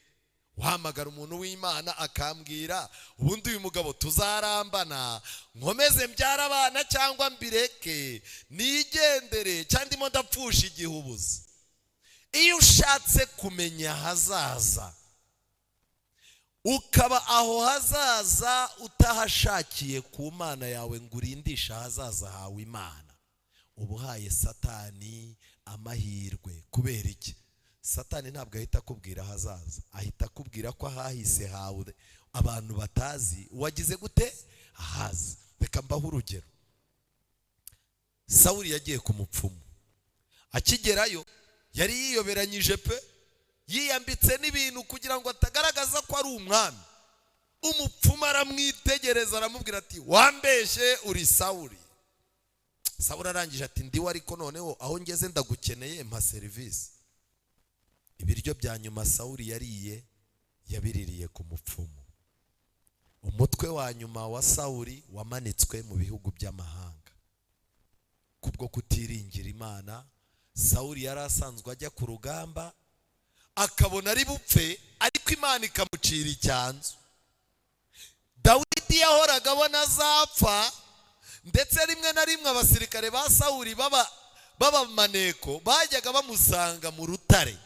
Wahamagara umuntu w'Imana akambwira ubundi uyu mugabo tuzarambana, nkomeze mbyara abana cyangwa mbireke nigendere cyangwa ndimo ndapfusha igihubuzi. Iyo ushatse kumenya hazaza ukaba aho hazaza utahashakiye ku Mana yawe ngo urindisha hazaza hawe Imana, ubuhaye Satani amahirwe. Kubera iki? Satani ntabwo ahita akubwira hazaza, ahita akubwira ko ahahise hawe abantu batazi wagize gute ahazi. Reka mbaho urugero. Sawuli yagiye ku mupfumu, akigerayo yari yiyoberanyije pe, yiyambitse n'ibintu kugira ngo atagaragaza ko ari umwami. Umupfumu aramwitegereza aramubwira ati wambeshe uri Sawuli. Sawuli arangije ati ndiwe, ariko noneho aho ngeze ndagukeneye mpa serivisi. Ibiryo bya nyuma Sawuli yariye yabiririye ku mupfumu. Umutwe wa nyuma wa Sawuli wamanitswe mu bihugu by'amahanga kubwo kutiringira Imana. Sawuli yari asanzwe ajya ku rugamba akabona ari bupfe, ariko Imana ikamucira icyanzu. Dawidi yahoraga abona azapfa, ndetse rimwe na rimwe abasirikare ba Sawuli b'abamaneko bajyaga bamusanga mu rutare,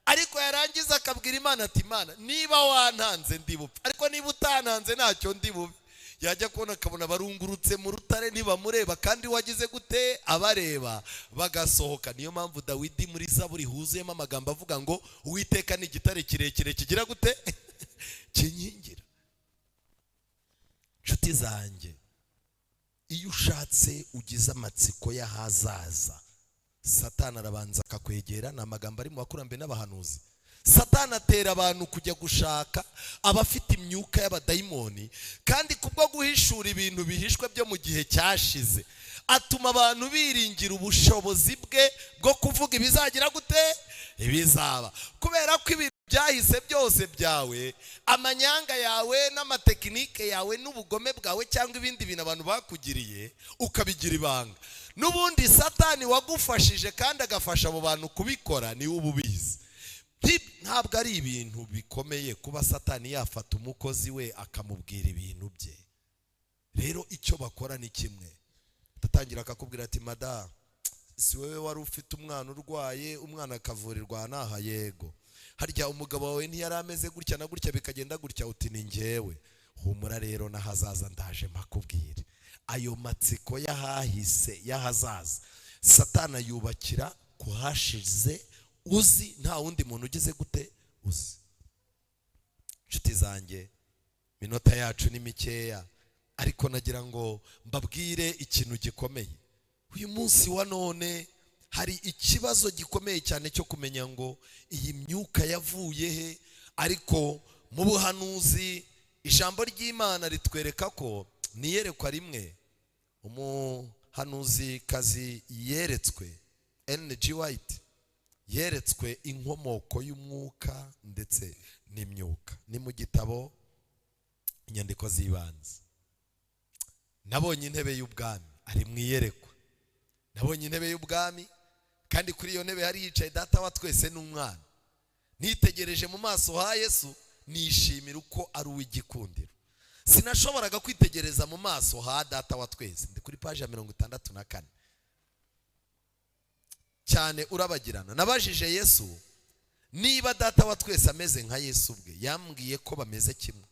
ariko yarangiza akabwira Imana ati Imana niba wantanze ndi bupfe, ariko niba utantanze ntacyo ndi bube. yajya kubona akabona barungurutse mu rutare ntibamureba kandi wagize gute abareba bagasohoka. niyo mpamvu Dawidi muri Zaburi huzuyemo amagambo avuga ngo Uwiteka ni igitare kirekire kigira gute kinkingira. Nshuti zanjye, iyo ushatse ugize amatsiko y'ahazaza, Satani arabanza akakwegera. ni amagambo ari mu bakurambere n'abahanuzi. Satani atera abantu kujya gushaka abafite imyuka y'abadayimoni, kandi kubwo guhishura ibintu bihishwe byo mu gihe cyashize, atuma abantu biringira ubushobozi bwe bwo kuvuga ibizagira gute ibizaba. kubera ko ibintu byahise byose byawe, amanyanga yawe n'amatekinike yawe n'ubugome bwawe cyangwa ibindi bintu abantu bakugiriye ukabigira ibanga, n'ubundi Satani wagufashije kandi agafasha abo bantu kubikora niwe ububizi. Ntabwo ari ibintu bikomeye kuba Satani yafata umukozi we akamubwira ibintu bye. rero icyo bakora ni kimwe, ndatangira akakubwira ati mada, si wowe wari ufite umwana urwaye, umwana akavurirwa naha? yego. harya umugabo wawe ntiyari ameze gutya na gutya bikagenda gutya? uti ni njyewe. humura rero n'ahazaza ndaje mpakubwire. ayo matsiko y'ahahise y'ahazaza Satani yubakira kuhashize uzi, nta wundi muntu ugize gute uzi. nshuti zanjye, minota yacu ni mikeya, ariko nagira ngo mbabwire ikintu gikomeye. uyu munsi wa none hari ikibazo gikomeye cyane cyo kumenya ngo iyi myuka yavuye he. ariko mu buhanuzi ijambo ry'Imana ritwereka ko niyerekwa rimwe umuhanuzi kazi yeretswe N.G. White yeretswe inkomoko y'umwuka ndetse n'imyuka. ni mu gitabo Inyandiko z'Ibanze. nabonye intebe y'ubwami, ari mu iyerekwa. nabonye intebe y'ubwami, kandi kuri iyo ntebe hari yicaye Data wa twese n'Umwana. nitegereje mu maso ha Yesu nishimira uko ari uw'igikundiro. sinashoboraga kwitegereza mu maso ha Data wa twese. ndi kuri paji ya 64 cyane urabagirana. nabajije Yesu niba Data wa twese ameze nka Yesu ubwe. yambwiye ko bameze kimwe,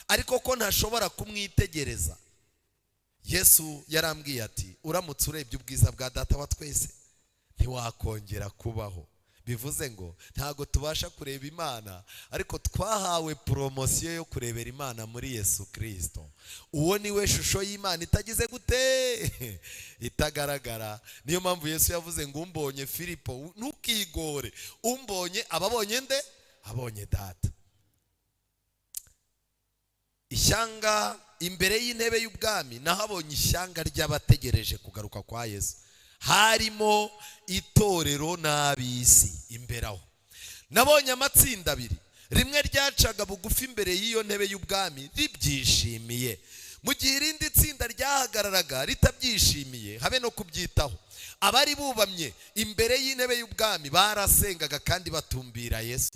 ariko ko ntashobora kumwitegereza. Yesu yarambwiye ati uramutse urebye ubwiza bwa Data wa twese ntiwakongera kubaho. bivuze ngo ntago tubasha kureba Imana, ariko twahawe promosiyo yo kurebera Imana muri Yesu Kristo. uwo niwe shusho y'Imana itagize gute itagaragara. niyo mpamvu Yesu yavuze ngo umbonye Filipo ntukigore, umbonye ababonye nde? abonye Data. ishyanga imbere y'intebe y'ubwami nahabonye ishyanga ry'abategereje kugaruka kwa Yesu. harimo itorero n'ab'isi imbere aho. nabonye amatsinda abiri, rimwe ryacaga bugufi imbere y'iyo ntebe y'ubwami ribyishimiye, mu gihe irindi tsinda ryahagararaga ritabyishimiye habe no kubyitaho. abari bubamye imbere y'intebe y'ubwami barasengaga kandi batumbira Yesu.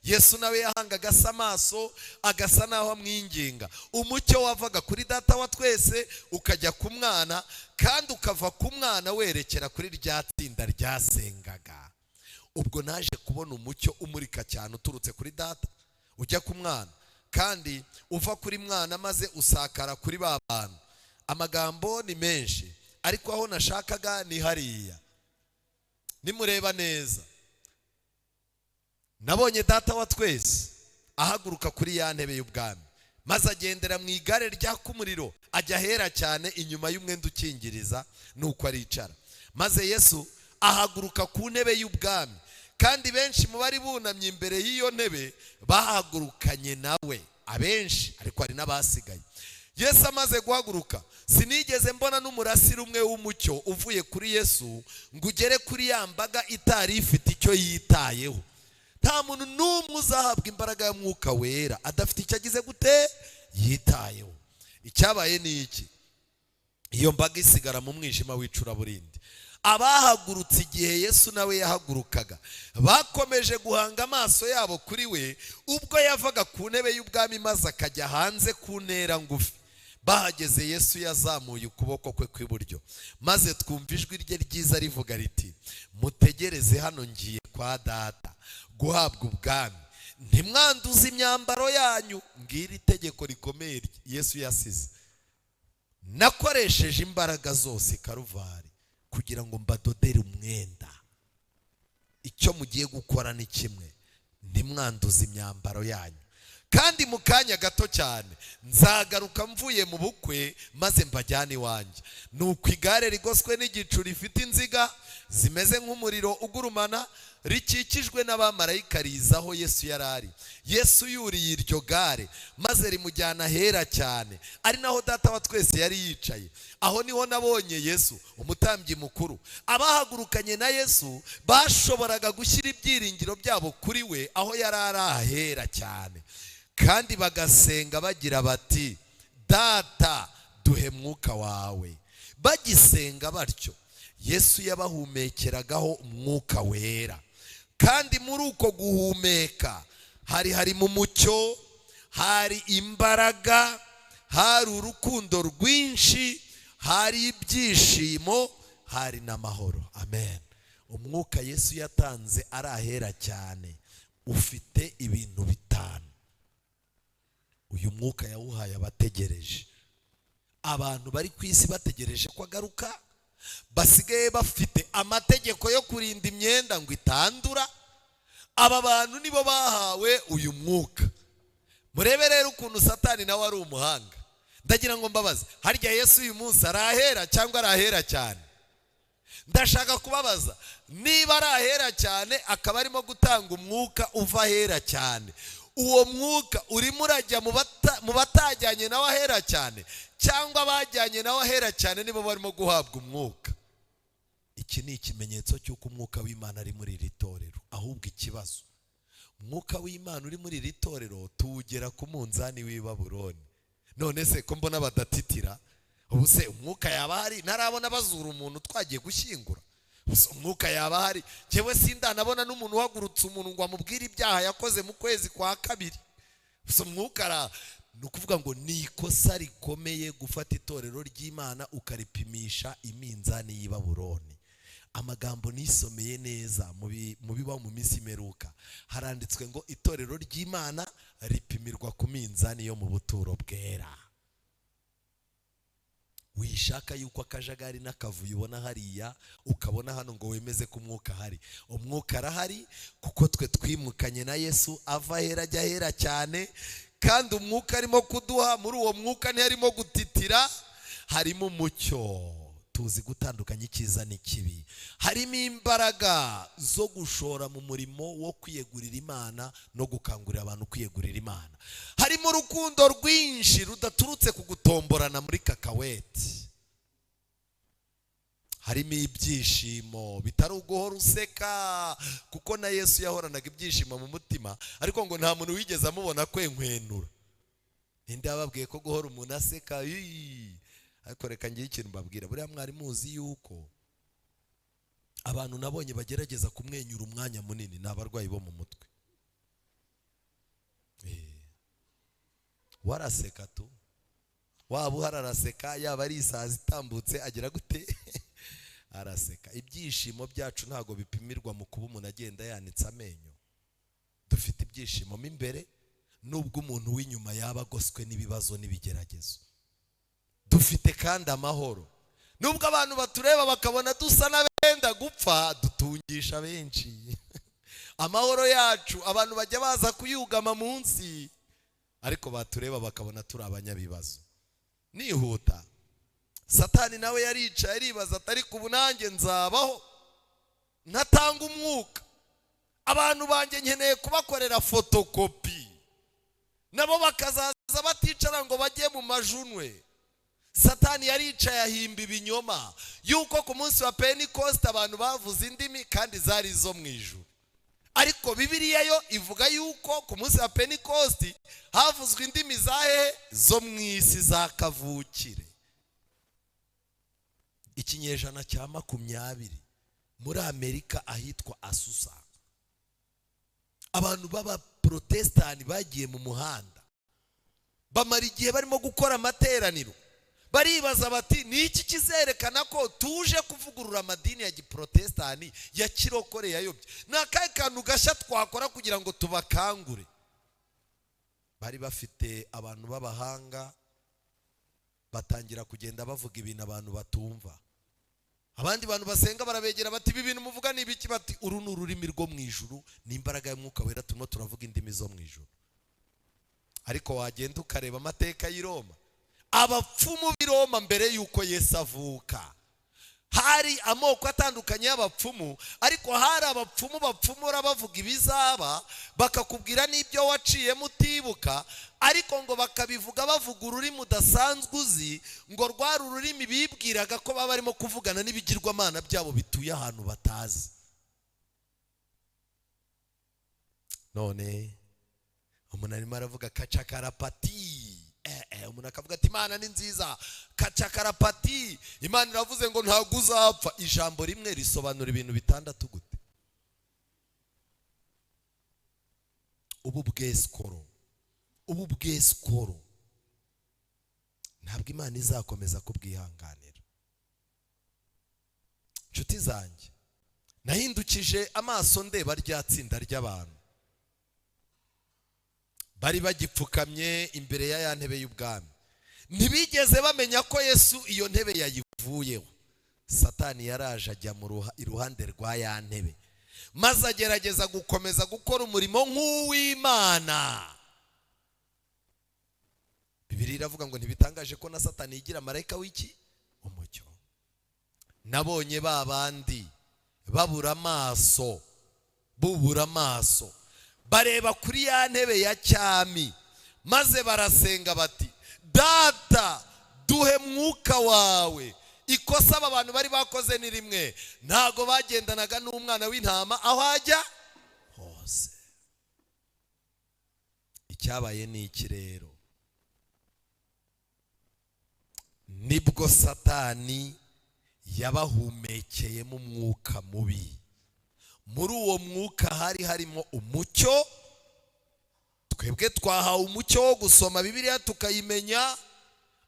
Yesu nawe yahangaga asa amaso, agasa naho amwinginga. umucyo wavaga kuri Data wa twese ukajya ku Mwana, kandi ukava ku Mwana werekera kuri rya tsinda ryasengaga. ubwo naje kubona umucyo umurika cyane uturutse kuri Data ujya ku Mwana, kandi uva kuri Mwana maze usakara kuri ba bantu. amagambo ni menshi, ariko aho nashakaga ni hariya. nimureba neza, nabonye Data wa twese ahaguruka kuri ya ntebe y'ubwami, maze agendera mu igare ryaka umuriro, ajya ahera cyane inyuma y'umwenda ukingiriza, nuko aricara. maze Yesu ahaguruka ku ntebe y'ubwami, kandi benshi mu bari bunamye imbere y'iyo ntebe bahagurukanye nawe. abenshi, ariko hari n'abasigaye. Yesu amaze guhaguruka, sinigeze mbona n'umurasire umwe w'umucyo uvuye kuri Yesu ngo ugere kuri ya mbaga itari ifite icyo yitayeho. nta muntu n'umwe uzahabwa imbaraga y'Umwuka wera adafite icyo agize gute yitayeho. icyabaye ni iki? iyo mbaga isigara mu mwijima w'icuraburindi. abahagurutse igihe Yesu nawe yahagurukaga bakomeje guhanga amaso yabo kuri we ubwo yavaga ku ntebe y'ubwami maze akajya hanze ku ntera ngufi. bahageze Yesu yazamuye ukuboko kwe kw'iburyo, maze twumva ijwi rye ryiza rivuga riti mutegereze hano, ngiye kwa Data guhabwa ubwami, ntimwanduze imyambaro yanyu. ngiri itegeko rikomeye Yesu yasize. nakoresheje imbaraga zose Karuvari kugira ngo mbadodere umwenda. Icyo mugiye gukora ni kimwe, ntimwanduze imyambaro yanyu. Kandi mu kanya gato cyane nzagaruka mvuye mu bukwe maze mbajyane iwanjye. Nuko igare rigoswe n'igicu rifite inziga zimeze nk'umuriro ugurumana rikikijwe n'abamarayika rizaho Yesu yarari. Yesu yuriye iryo gare maze rimujyana hera cyane, ari naho data wa twese yari yicaye. Aho niho nabonye Yesu umutambyi mukuru. Abahagurukanye na Yesu bashoboraga gushyira ibyiringiro byabo kuri we aho yari ari ahera cyane, kandi bagasenga bagira bati, Data duhe mwuka wawe. Bagisenga batyo Yesu yabahumekeragaho umwuka wera, kandi muri uko guhumeka hari mu mucyo, hari imbaraga, hari urukundo rwinshi, hari ibyishimo, hari n'amahoro. Amen. Umwuka Yesu yatanze ari ahera cyane ufite ibintu bitanu. Uyu mwuka yawuhaye abategereje, abantu bari ku isi bategereje ko agaruka, basigaye bafite amategeko yo kurinda imyenda ngo itandura. Aba bantu nibo bahawe uyu mwuka. Murebe rero ukuntu Satani nawe ari umuhanga. Ndagira ngo mbabaze, harya Yesu uyu munsi arahera cyangwa arahera cyane? Ndashaka kubabaza, niba arahera cyane akaba arimo gutanga umwuka uva ahera cyane, uwo mwuka urimo urajya mu batajyanye nawe ahera cyane, cyangwa abajyanye nawe ahera cyane nibo barimo guhabwa umwuka? Iki ni ikimenyetso cy'uko umwuka w'Imana ari muri iri torero. Ahubwo ikibazo, umwuka w'Imana uri muri iri torero tuwugera ku munzani w'i Babuloni. None se ko mbona badatitira, ubu se umwuka yaba hari? Ntarabona bazura umuntu twagiye gushyingura. Umwuka yaba hari? Jewe sindanabona n'umuntu uhagurutse umuntu ngo amubwire ibyaha yakoze mu kwezi kwa kabiri. Umwuka ni ukuvuga ngo ni ikosa rikomeye gufata itorero ry'Imana ukaripimisha iminzani y'i Babuloni. Amagambo nisomeye neza mu biba mu minsi imeruka, haranditswe ngo itorero ry'Imana ripimirwa ku minzani yo mu buturo bwera. Wishaka yuko akajagari n'akavuyo ubona hariya ukabona hano ngo wemeze ko umwuka hari. Umwuka arahari kuko twe twimukanye na Yesu ava ahera ajya ahera cyane, kandi umwuka arimo kuduha, muri uwo mwuka ntiharimo gutitira, harimo umucyo. Tuzi gutandukanya icyiza n'ikibi. Harimo imbaraga zo gushora mu murimo wo kwiyegurira Imana no gukangurira abantu kwiyegurira Imana. Harimo urukundo rwinshi rudaturutse ku gutomborana muri kakaweti. Harimo ibyishimo bitari uguhora useka, kuko na Yesu yahoranaga ibyishimo mu mutima, ariko ngo nta muntu wigeze amubona kwenkwenura. Ninde yababwiye ko guhora umuntu aseka? Ariko reka ngiye ikintu mbabwira, buriya mwari muzi yuko abantu nabonye bagerageza kumwenyura umwanya munini ni abarwayi bo mu mutwe. Waraseka tu, waba uhararaseka, yaba ari isazi itambutse agira gute araseka. Ibyishimo byacu ntago bipimirwa mu kuba umuntu agenda yanitse amenyo. Dufite ibyishimo mo imbere, nubwo umuntu w'inyuma yaba agoswe n'ibibazo n'ibigeragezo. Dufite kandi amahoro, nubwo abantu batureba bakabona dusa n'abenda gupfa, dutungisha benshi. Amahoro yacu abantu bajya baza kuyugama munsi, ariko batureba bakabona turi abanyabibazo. Nihuta, Satani nawe yarica yaribaza ati ariko ubu nanjye nzabaho ntatanga umwuka, abantu banjye nkeneye kubakorera fotokopi, nabo bakazaza baticara ngo bajye mu majunwe. Satani yaricaye ahimba ibinyoma yuko ku munsi wa Pentecost abantu bavuze indimi kandi zari zo mu ijuru. Ariko Bibiliya yo ivuga yuko ku munsi wa Pentecost havuzwe indimi zo mu isi za kavukire. Ikinyejana cya 20 muri Amerika ahitwa Asusa, abantu baba Protestani bagiye mu muhanda, bamara igihe barimo gukora amateraniro, baribaza bati ni iki kizerekana ko tuje kuvugurura amadini ya giprotestani ya kirokore yayobye? Ni akahe kantu gashya twakora kugira ngo tubakangure? Bari bafite abantu b'abahanga batangira kugenda bavuga ibintu abantu batumva. Abandi bantu basenga barabegera bati ibi bintu muvuga ni ibiki? Bati uru ni ururimi rwo mu ijuru, ni imbaraga y'Umwuka Wera turimo turavuga indimi zo mu ijuru. Ariko wagenda ukareba amateka y'i Roma, abapfumu b'i Roma mbere yuko Yesu avuka hari amoko atandukanye y'abapfumu, ariko hari abapfumu bapfumura bavuga ibizaba, bakakubwira n'ibyo waciyemo utibuka, ariko ngo bakabivuga bavuga ururimi udasanzwe uzi, ngo rwari ururimi bibwiraga ko baba barimo kuvugana n'ibigirwamana byabo bituye ahantu batazi. None umuntu arimo aravuga kacakarapati, umuntu akavuga ati Imana ni nziza, kacakarapati, Imana iravuze ngo ntabwo uzapfa. Ijambo rimwe risobanura ibintu bitandatu gute? Ubu bweskoro ntabwo Imana izakomeza kubwihanganira. Nshuti zanjye, nahindukije amaso ndeba rya tsinda ry'abantu bari bagipfukamye imbere ya ntebe y'ubwami. Ntibigeze bamenya ko Yesu iyo ntebe yayivuyeho. Satani yaraje ajya iruhande rwa ya ntebe, maze agerageza gukomeza gukora umurimo nk'uw'Imana. Bibiliya iravuga ngo ntibitangaje ko na Satani yigira marayika w'iki? Umucyo. Nabonye ba bandi bubura amaso bareba kuri ya ntebe ya cyami, maze barasenga bati Data duhe mwuka wawe. Ikosa aba bantu bari bakoze ni rimwe, ntago bagendanaga n'umwana w'intama aho ajya hose. Icyabaye ni iki rero? Nibwo Satani yabahumekeyemo umwuka mubi. Muri uwo mwuka hari harimo umucyo. Twebwe twahawe umucyo wo gusoma Bibiliya tukayimenya,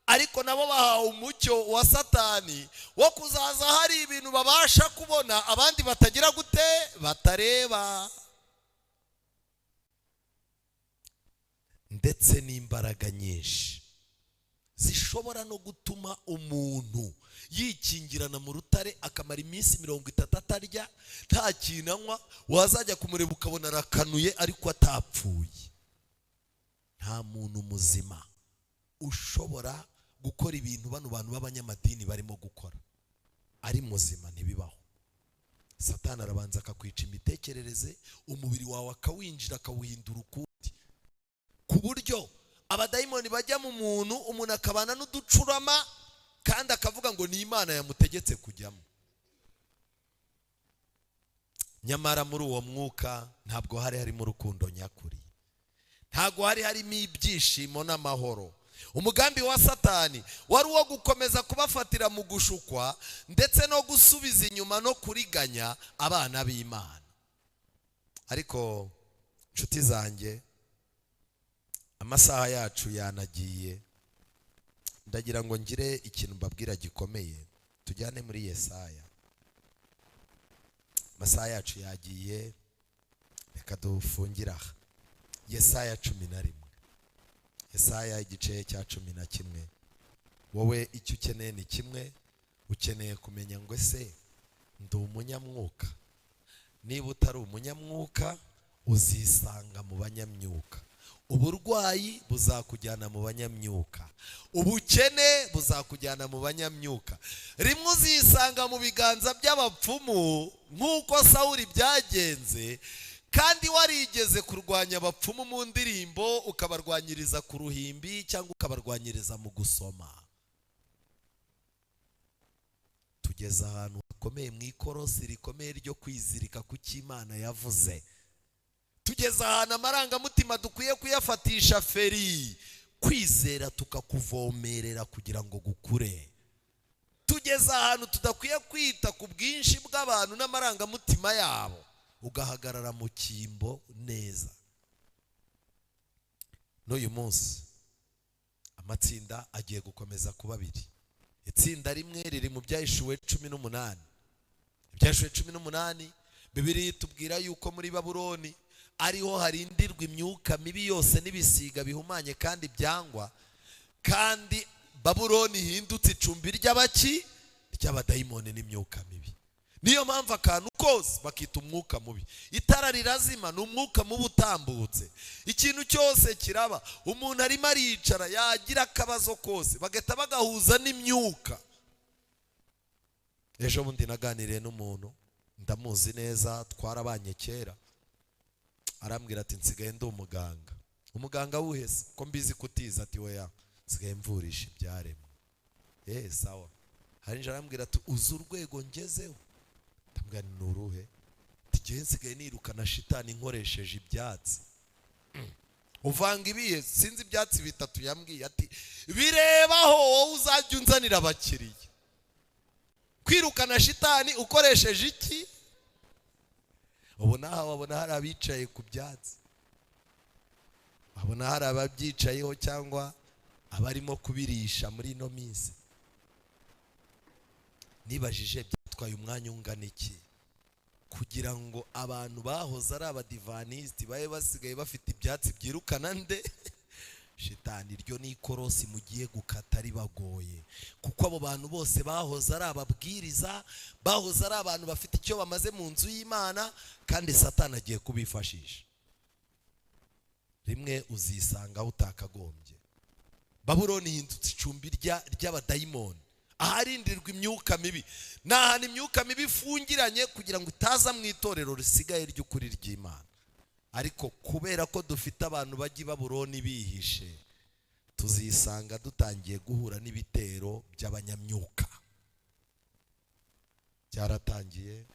ariko nabo bahawe umucyo wa Satani wo kuzaza hari ibintu babasha kubona abandi batagira gute, batareba. Ndetse n'imbaraga nyinshi zishobora no gutuma umuntu yikingirana mu rutare akamara iminsi 30 atarya nta kintu anywa, wazajya kumureba ukabona arakanuye ariko atapfuye. Nta muntu muzima ushobora gukora ibintu bano bantu b'abanyamadini barimo gukora ari muzima, ntibibaho. Satani arabanza akakwica imitekerereze, umubiri wawe akawinjira akawuhindura ukundi, ku buryo abadayimoni bajya mu muntu, umuntu akabana n'uducurama kandi akavuga ngo ni Imana yamutegetse kujyamo. Nyamara muri uwo mwuka ntabwo hari harimo urukundo nyakuri, ntabwo hari harimo ibyishimo n'amahoro. Umugambi wa Satani wari uwo gukomeza kubafatira mu gushukwa ndetse no gusubiza inyuma no kuriganya abana b'Imana. Ariko nshuti zanjye, amasaha yacu yanagiye, ndagira ngo ngire ikintu mbabwira gikomeye. Tujyane muri Yesaya. Amasaha yacu yagiye, reka dufungira aha. Yesaya 11. Yesaya igice cya 11. Wowe icyo ukeneye ni kimwe, ukeneye kumenya ngo ese ndi umunyamwuka. Niba utari umunyamwuka uzisanga mu banyamyuka. Uburwayi buzakujyana mu banyamyuka, ubukene buzakujyana mu banyamyuka. Rimwe uzisanga mu biganza by'abapfumu nk'uko Sawuli byagenze, kandi warigeze kurwanya abapfumu mu ndirimbo, ukabarwanyiriza ku ruhimbi cyangwa ukabarwanyiriza mu gusoma. Tugeze ahantu hakomeye mu ikorosi rikomeye ryo kwizirika ku cy'Imana yavuze. Tugeze ahantu amarangamutima dukwiye kuyafatisha feri, kwizera tukakuvomerera kugira ngo gukure. Tugeze ahantu tudakwiye kwita ku bwinshi bw'abantu n'amarangamutima yabo, ugahagarara mu cyimbo neza. N'uyu munsi amatsinda agiye gukomeza kuba abiri. Itsinda rimwe riri mu Byahishuwe 18. Ibyahishuwe 18 Bibiliya itubwira yuko muri Babuloni ariho harindirwa imyuka mibi yose n'ibisiga bihumanye kandi byangwa, kandi Babuloni ihindutse icumbi ry'abaki ry'abadayimoni n'imyuka mibi. Niyo mpamvu akantu kose bakita umwuka mubi. Itara rirazima ni umwuka mubi utambutse. Ikintu cyose kiraba, umuntu arimo aricara yagira akabazo kose bagahita bagahuza n'imyuka. Ejo bundi naganiriye n'umuntu ndamuzi neza, twarabanye kera, arambwira ati nsigaye ndi umuganga. Umuganga wuhese ko mbizi kutiza? Ati oya, nsigaye mvurisha ibyaremwe. Sawa. Hari nje arambwira ati uzi urwego ngezeho? Ndambwira ni uruhe? Tigiye nsigaye nirukana shitani nkoresheje ibyatsi. Uvanga ibihe sinzi ibyatsi bitatu yambwiye ati birebaho wowe uzajya unzanira abakiriya. Kwirukana shitani ukoresheje iki? Wabona hari abicaye ku byatsi, wabona hari ababyicayeho cyangwa abarimo kubirisha muri ino minsi. Nibajije byatwaye umwanya ungana iki kugira ngo abantu bahoze ari abadivanisiti babe basigaye bafite ibyatsi byirukana nde? Shitani. Ryo ni ikorosi mugiye gukata ribagoye, kuko abo bantu bose bahoze ari ababwiriza, bahoze ari abantu bafite icyo bamaze mu nzu y'Imana, kandi Satani agiye kubifashisha. Rimwe uzisanga utakagombye. Babuloni ihindutse icumbi ry'abadayimoni, aharindirwa imyuka mibi. N'ahantu imyuka mibi ifungiranye kugira ngo utaza mu itorero risigaye ry'ukuri ry'Imana. Ariko kubera ko dufite abantu bajya i Babuloni bihishe, tuzisanga dutangiye guhura n'ibitero by'abanyamyuka. Byaratangiye,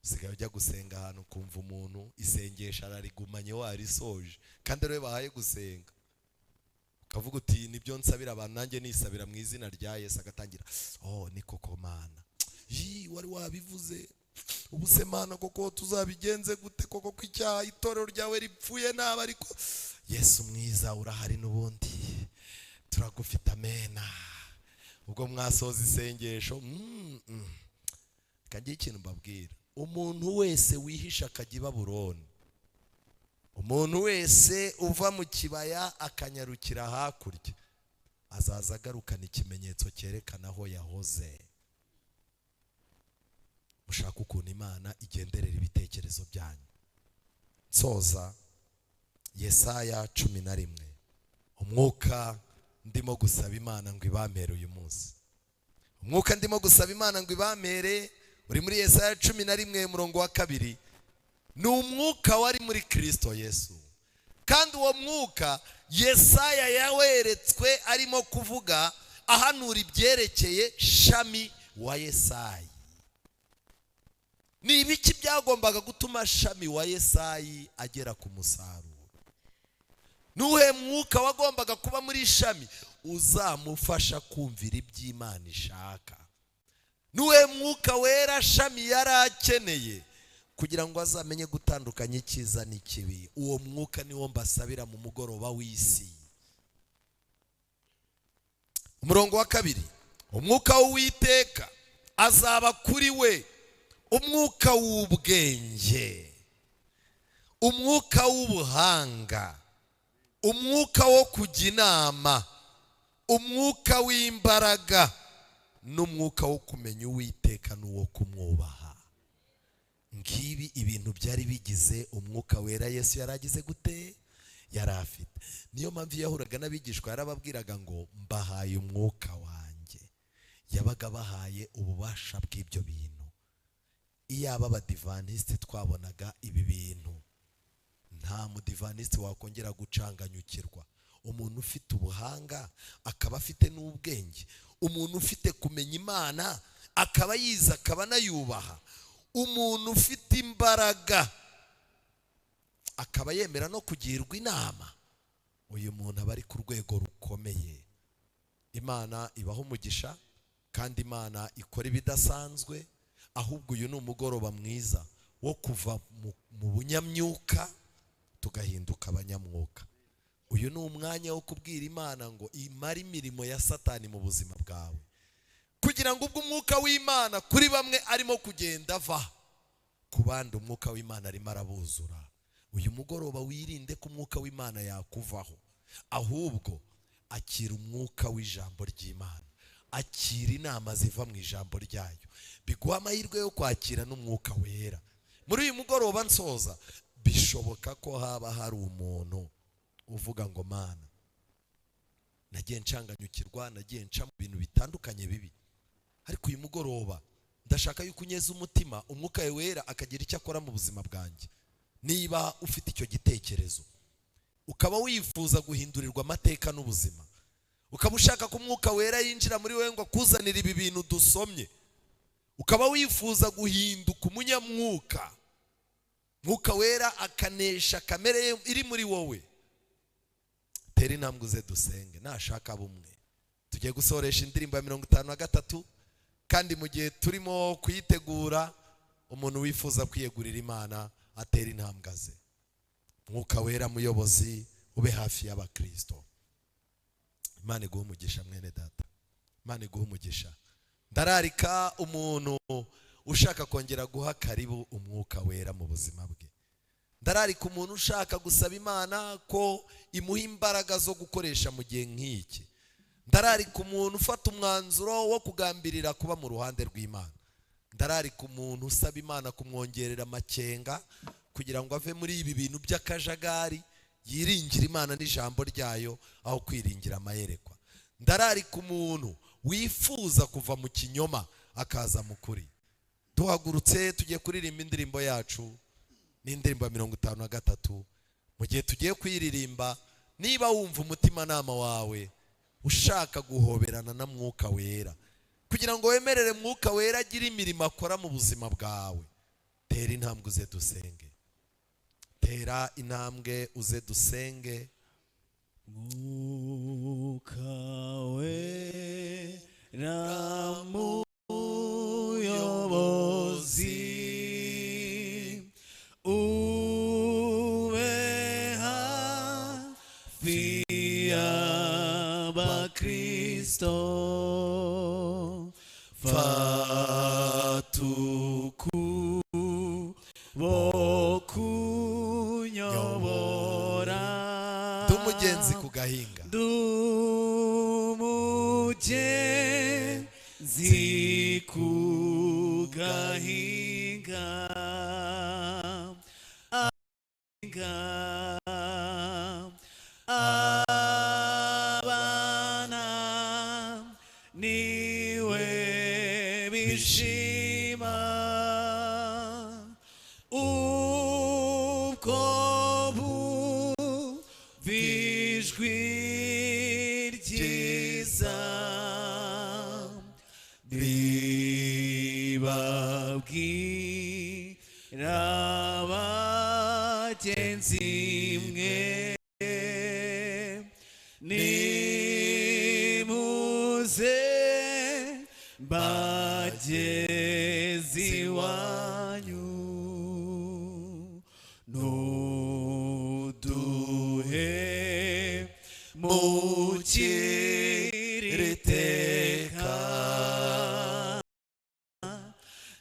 sigaye ujya gusenga ahantu kumva umuntu isengesha ararigumanye warisoje, kandi rero bahaye gusenga ukavuga uti nibyo nsabira abantu nanjye nisabira mu izina rya Yesu. Agatangira ni koko Mana, wari wabivuze, ubuse Mana koko tuzabigenze gute koko ko icyaha itorero ryawe ripfuye nabi, ariko Yesu mwiza urahari n'ubundi turagufite. Amena. Ubwo mwasoza isengesho kandi ikintu mbabwira, umuntu wese wihisha akajya i Babuloni, umuntu wese uva mu kibaya akanyarukira hakurya, azaza agarukana ikimenyetso cyerekana aho yahoze. Mushaka ukuntu Imana igenderera ibitekerezo byanyu. Soza Yesaya 11. Umwuka ndimo gusaba Imana ngo ibamere uyu munsi. Umwuka ndimo gusaba Imana ngo ibamere uri muri Yesaya 11:2. Ni umwuka wari muri Kristo Yesu, kandi uwo mwuka Yesaya yaweretswe arimo kuvuga ahanura ibyerekeye Shami wa Yesayi. Ni ibiki byagombaga gutuma Shami wa Yesayi agera ku musaruro? Nuhe mwuka wagombaga kuba muri Shami uzamufasha kumvira iby'Imana ishaka? Nuhe mwuka wera Shami yari akeneye kugira ngo azamenye gutandukanya icyiza n'ikibi? Uwo mwuka niwo mbasabira mu mugoroba w'isi. Umurongo wa 2. Umwuka w'Uwiteka azaba kuri we, umwuka w'ubwenge, umwuka w'ubuhanga, umwuka wo kujya inama, umwuka w'imbaraga, n'umwuka wo kumenya Uwiteka n'uwo kumwubaha. Ngibi ibintu byari bigize umwuka wera Yesu yaragize gute? Yari afite. Niyo mpamvu yahuraga n'abigishwa yarababwiraga ngo mbahaye umwuka wanjye. Yabaga bahaye ububasha bw'ibyo bintu. Iyaba abadivantisite twabonaga ibi bintu, nta mudivantisite wakongera gucanganyukirwa. Umuntu ufite ubuhanga akaba afite n'ubwenge, umuntu ufite kumenya Imana akaba yiza akaba anayubaha, umuntu ufite imbaraga akaba yemera no kugirwa inama, uyu muntu aba ari ku rwego rukomeye. Imana ibaho umugisha, kandi Imana ikora ibidasanzwe. Ahubwo uyu ni umugoroba mwiza wo kuva mu bunyamyuka tugahinduka abanyamwuka. Uyu ni umwanya wo kubwira Imana ngo imare imirimo ya Satani mu buzima bwawe, kugira ngo ubwo umwuka w'Imana kuri bamwe arimo kugenda ava, ku bandi umwuka w'Imana arimo arabuzura. Uyu mugoroba wirinde ko umwuka w'Imana yakuvaho, ahubwo akira umwuka w'ijambo ry'Imana, akira inama ziva mu ijambo ryayo, biguha amahirwe yo kwakira n'umwuka wera. Muri uyu mugoroba nsoza, bishoboka ko haba hari umuntu uvuga ngo Mana, nagiye ncanganyukirwa, nagiye nca mu bintu bitandukanye bibi, ariko uyu mugoroba ndashaka yuko unyeza umutima, umwuka wera akagira icyo akora mu buzima bwanjye. Niba ufite icyo gitekerezo, ukaba wifuza guhindurirwa amateka n'ubuzima, ukaba ushaka ko umwuka wera yinjira muri wewe ngo akuzanire ibi bintu dusomye, ukaba wifuza guhinduka umunyamwuka, mwuka wera akanesha kamere iri muri wowe, tera intambwe uze dusenge. Nashaka bumwe tugiye gusoresha indirimbo ya 53, kandi mu gihe turimo kuyitegura, umuntu wifuza kwiyegurira Imana atera intambwe ze. Mwuka wera muyobozi, ube hafi y'abakristo. Imana iguhe umugisha mwene data, Imana iguhe umugisha. Ndararika umuntu ushaka kongera guha karibu umwuka wera mu buzima bwe. Ndararika umuntu ushaka gusaba Imana ko imuha imbaraga zo gukoresha mu gihe nk'iki. Ndararika umuntu ufata umwanzuro wo kugambirira kuba mu ruhande rw'Imana. Ndararika umuntu usaba Imana kumwongerera amakenga kugira ngo ave muri ibi bintu by'akajagari, yiringira Imana n'ijambo ryayo aho kwiringira amayerekwa. Ndararika umuntu wifuza kuva mu kinyoma akaza mu kuri. Duhagurutse tugiye kuririmba indirimbo yacu, n'indirimbo ya 53. Mu gihe tugiye kuyiririmba, niba wumva umutima nama wawe ushaka guhoberana na mwuka wera, kugira ngo wemerere mwuka wera agira imirimo akora mu buzima bwawe, tera intambwe uze dusenge. Tera intambwe uze dusenge. Mwuka wera muyobozi, ube hafi y'abakristo, fata ukuboko kunyobora, Dumugenzi ku gahinga, dumugenzi ku gahinga, abana niwe bishima, ubwo bumvijwe ryiza, ribabwira bagenzi mwe, nimuze bageze iwanyu, nuduhe mukire iteka,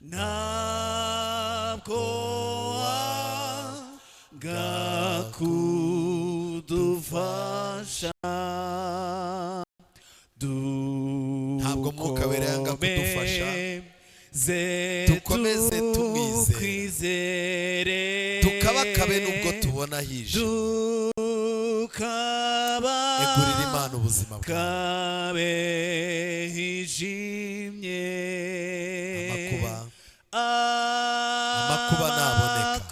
ntabwo wanga kudufasha, ntabwo mwuka wera yanga kudufasha, dukomeze tumwizere, tukabakabe nubwo tubona hije, egurira Imana ubuzima bwawe, hijimye, amakuba naboneka,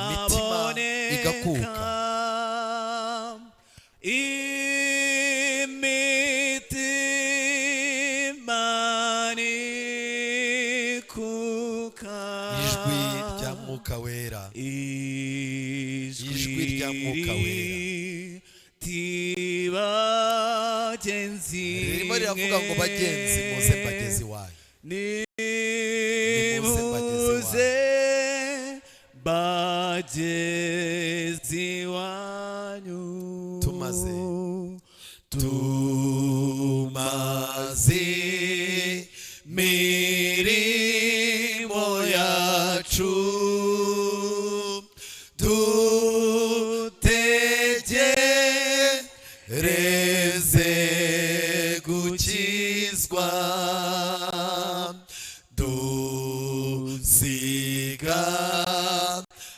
imitima igakuka, ijwi rya mwuka wera, ijwi rya mwuka wera ririmo riravuga ngo bagenzi muze mbageze iwanyu, nimuze bageze iwanyu, tumaze mirimo yacu dutegereje dukizwa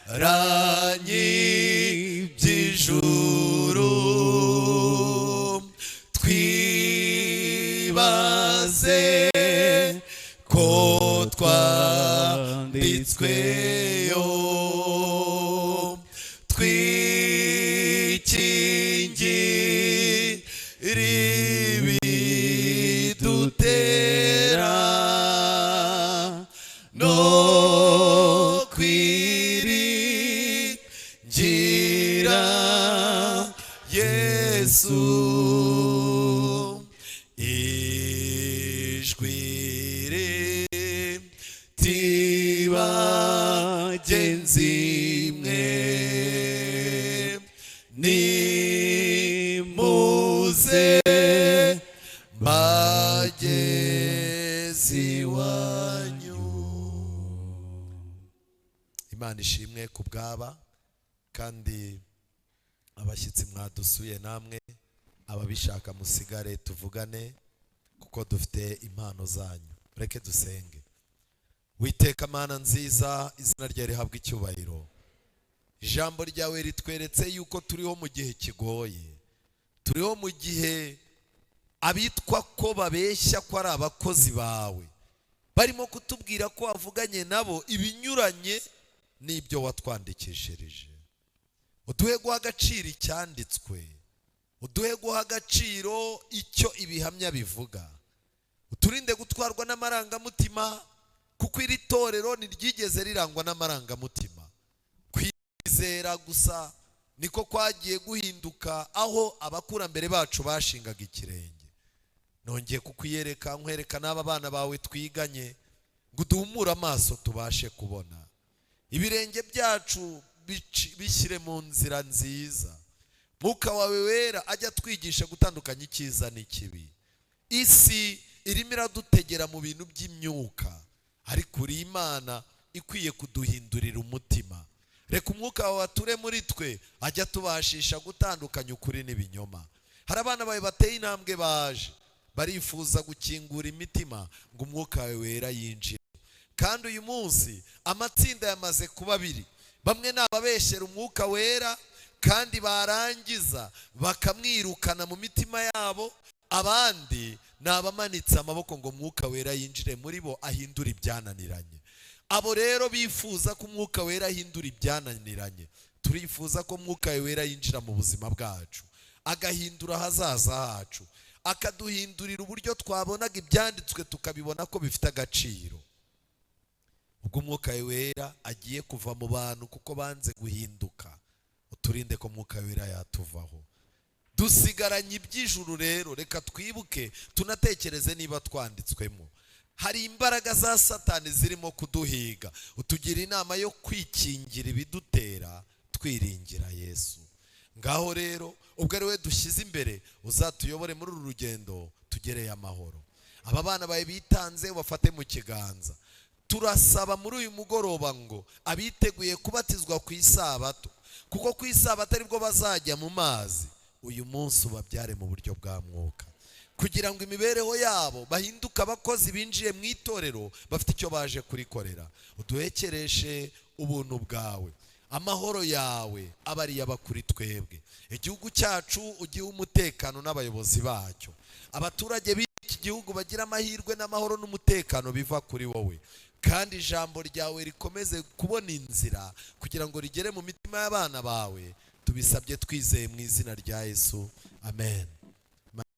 dusigaranye iby'ijuru twibaze ko twanditsweyo twikingire ibidutera no kwiringira Yesu ijwi riti bagenzi mwe nimuze bagezi wanyu. Imana ishimwe ku bwaba kandi abashyitsi mwadusuye namwe ababishaka musigare tuvugane kuko dufite impano zanyu. Reke dusenge. Witeka Mana nziza, izina ryawe rihabwa icyubahiro. Ijambo ryawe ritweretse yuko turiho mu gihe kigoye, turiho mu gihe abitwa ko babeshya ko ari abakozi bawe barimo kutubwira ko wavuganye nabo ibinyuranye n'ibyo watwandikishirije. Uduhe guha agaciro icyanditswe, uduhe guha agaciro icyo ibihamya bivuga, uturinde gutwarwa n'amarangamutima kuko iri torero ntiryigeze rirangwa n'amarangamutima. Kwizera gusa niko kwagiye guhinduka aho abakurambere bacu bashingaga ikirenge. Nongeye kukwiyereka nkwereka n'aba bana bawe twiganye ngo duhumure amaso tubashe kubona, ibirenge byacu bishyire mu nzira nziza. Mwuka wawe wera ajya twigisha gutandukanya icyiza n'ikibi. Isi irimo iradutegera mu bintu by'imyuka, ariko uri Imana ikwiye kuduhindurira umutima. Reka umwuka wawe ature muri twe ajya tubashisha gutandukanya ukuri n'ibinyoma. Hari abana bawe bateye intambwe baje barifuza gukingura imitima ngo umwuka wawe wera yinjire. Kandi uyu munsi amatsinda yamaze kuba abiri. Bamwe ni ababeshyera umwuka wera kandi barangiza bakamwirukana mu mitima yabo, abandi ni abamanitse amaboko ngo umwuka wera yinjire muri bo ahindura ibyananiranye. Abo rero bifuza ko umwuka wera ahindura ibyananiranye. Turifuza ko umwuka wera yinjira mu buzima bwacu agahindura ahazaza hacu, akaduhindurira uburyo twabonaga ibyanditswe tukabibona ko bifite agaciro. Ubwo umwuka wera agiye kuva mu bantu kuko banze guhinduka, uturinde ko umwuka wera yatuvaho. Dusigaranye iby'ijuru rero, reka twibuke tunatekereze niba twanditswemo. Hari imbaraga za Satani zirimo kuduhiga, utugira inama yo kwikingira ibidutera twiringira Yesu. Ngaho rero ubwo ari we dushyize imbere uzatuyobore muri uru rugendo tugereye amahoro. Aba bana bawe bitanze bafate mu kiganza. Turasaba muri uyu mugoroba ngo abiteguye kubatizwa ku isabato, kuko ku isabato aribwo bazajya mu mazi, uyu munsi ubabyare mu buryo bwa mwuka, kugira ngo imibereho yabo bahinduke abakozi binjiye mu itorero bafite icyo baje kurikorera. Uduhekereshe ubuntu bwawe, amahoro yawe aba ari kuri twebwe. Igihugu cyacu ugihe umutekano n'abayobozi bacyo, abaturage b'iki gihugu bagira amahirwe n'amahoro n'umutekano biva kuri wowe, kandi ijambo ryawe rikomeze kubona inzira kugira ngo rigere mu mitima y'abana bawe. Tubisabye twizeye mu izina rya Yesu, amen.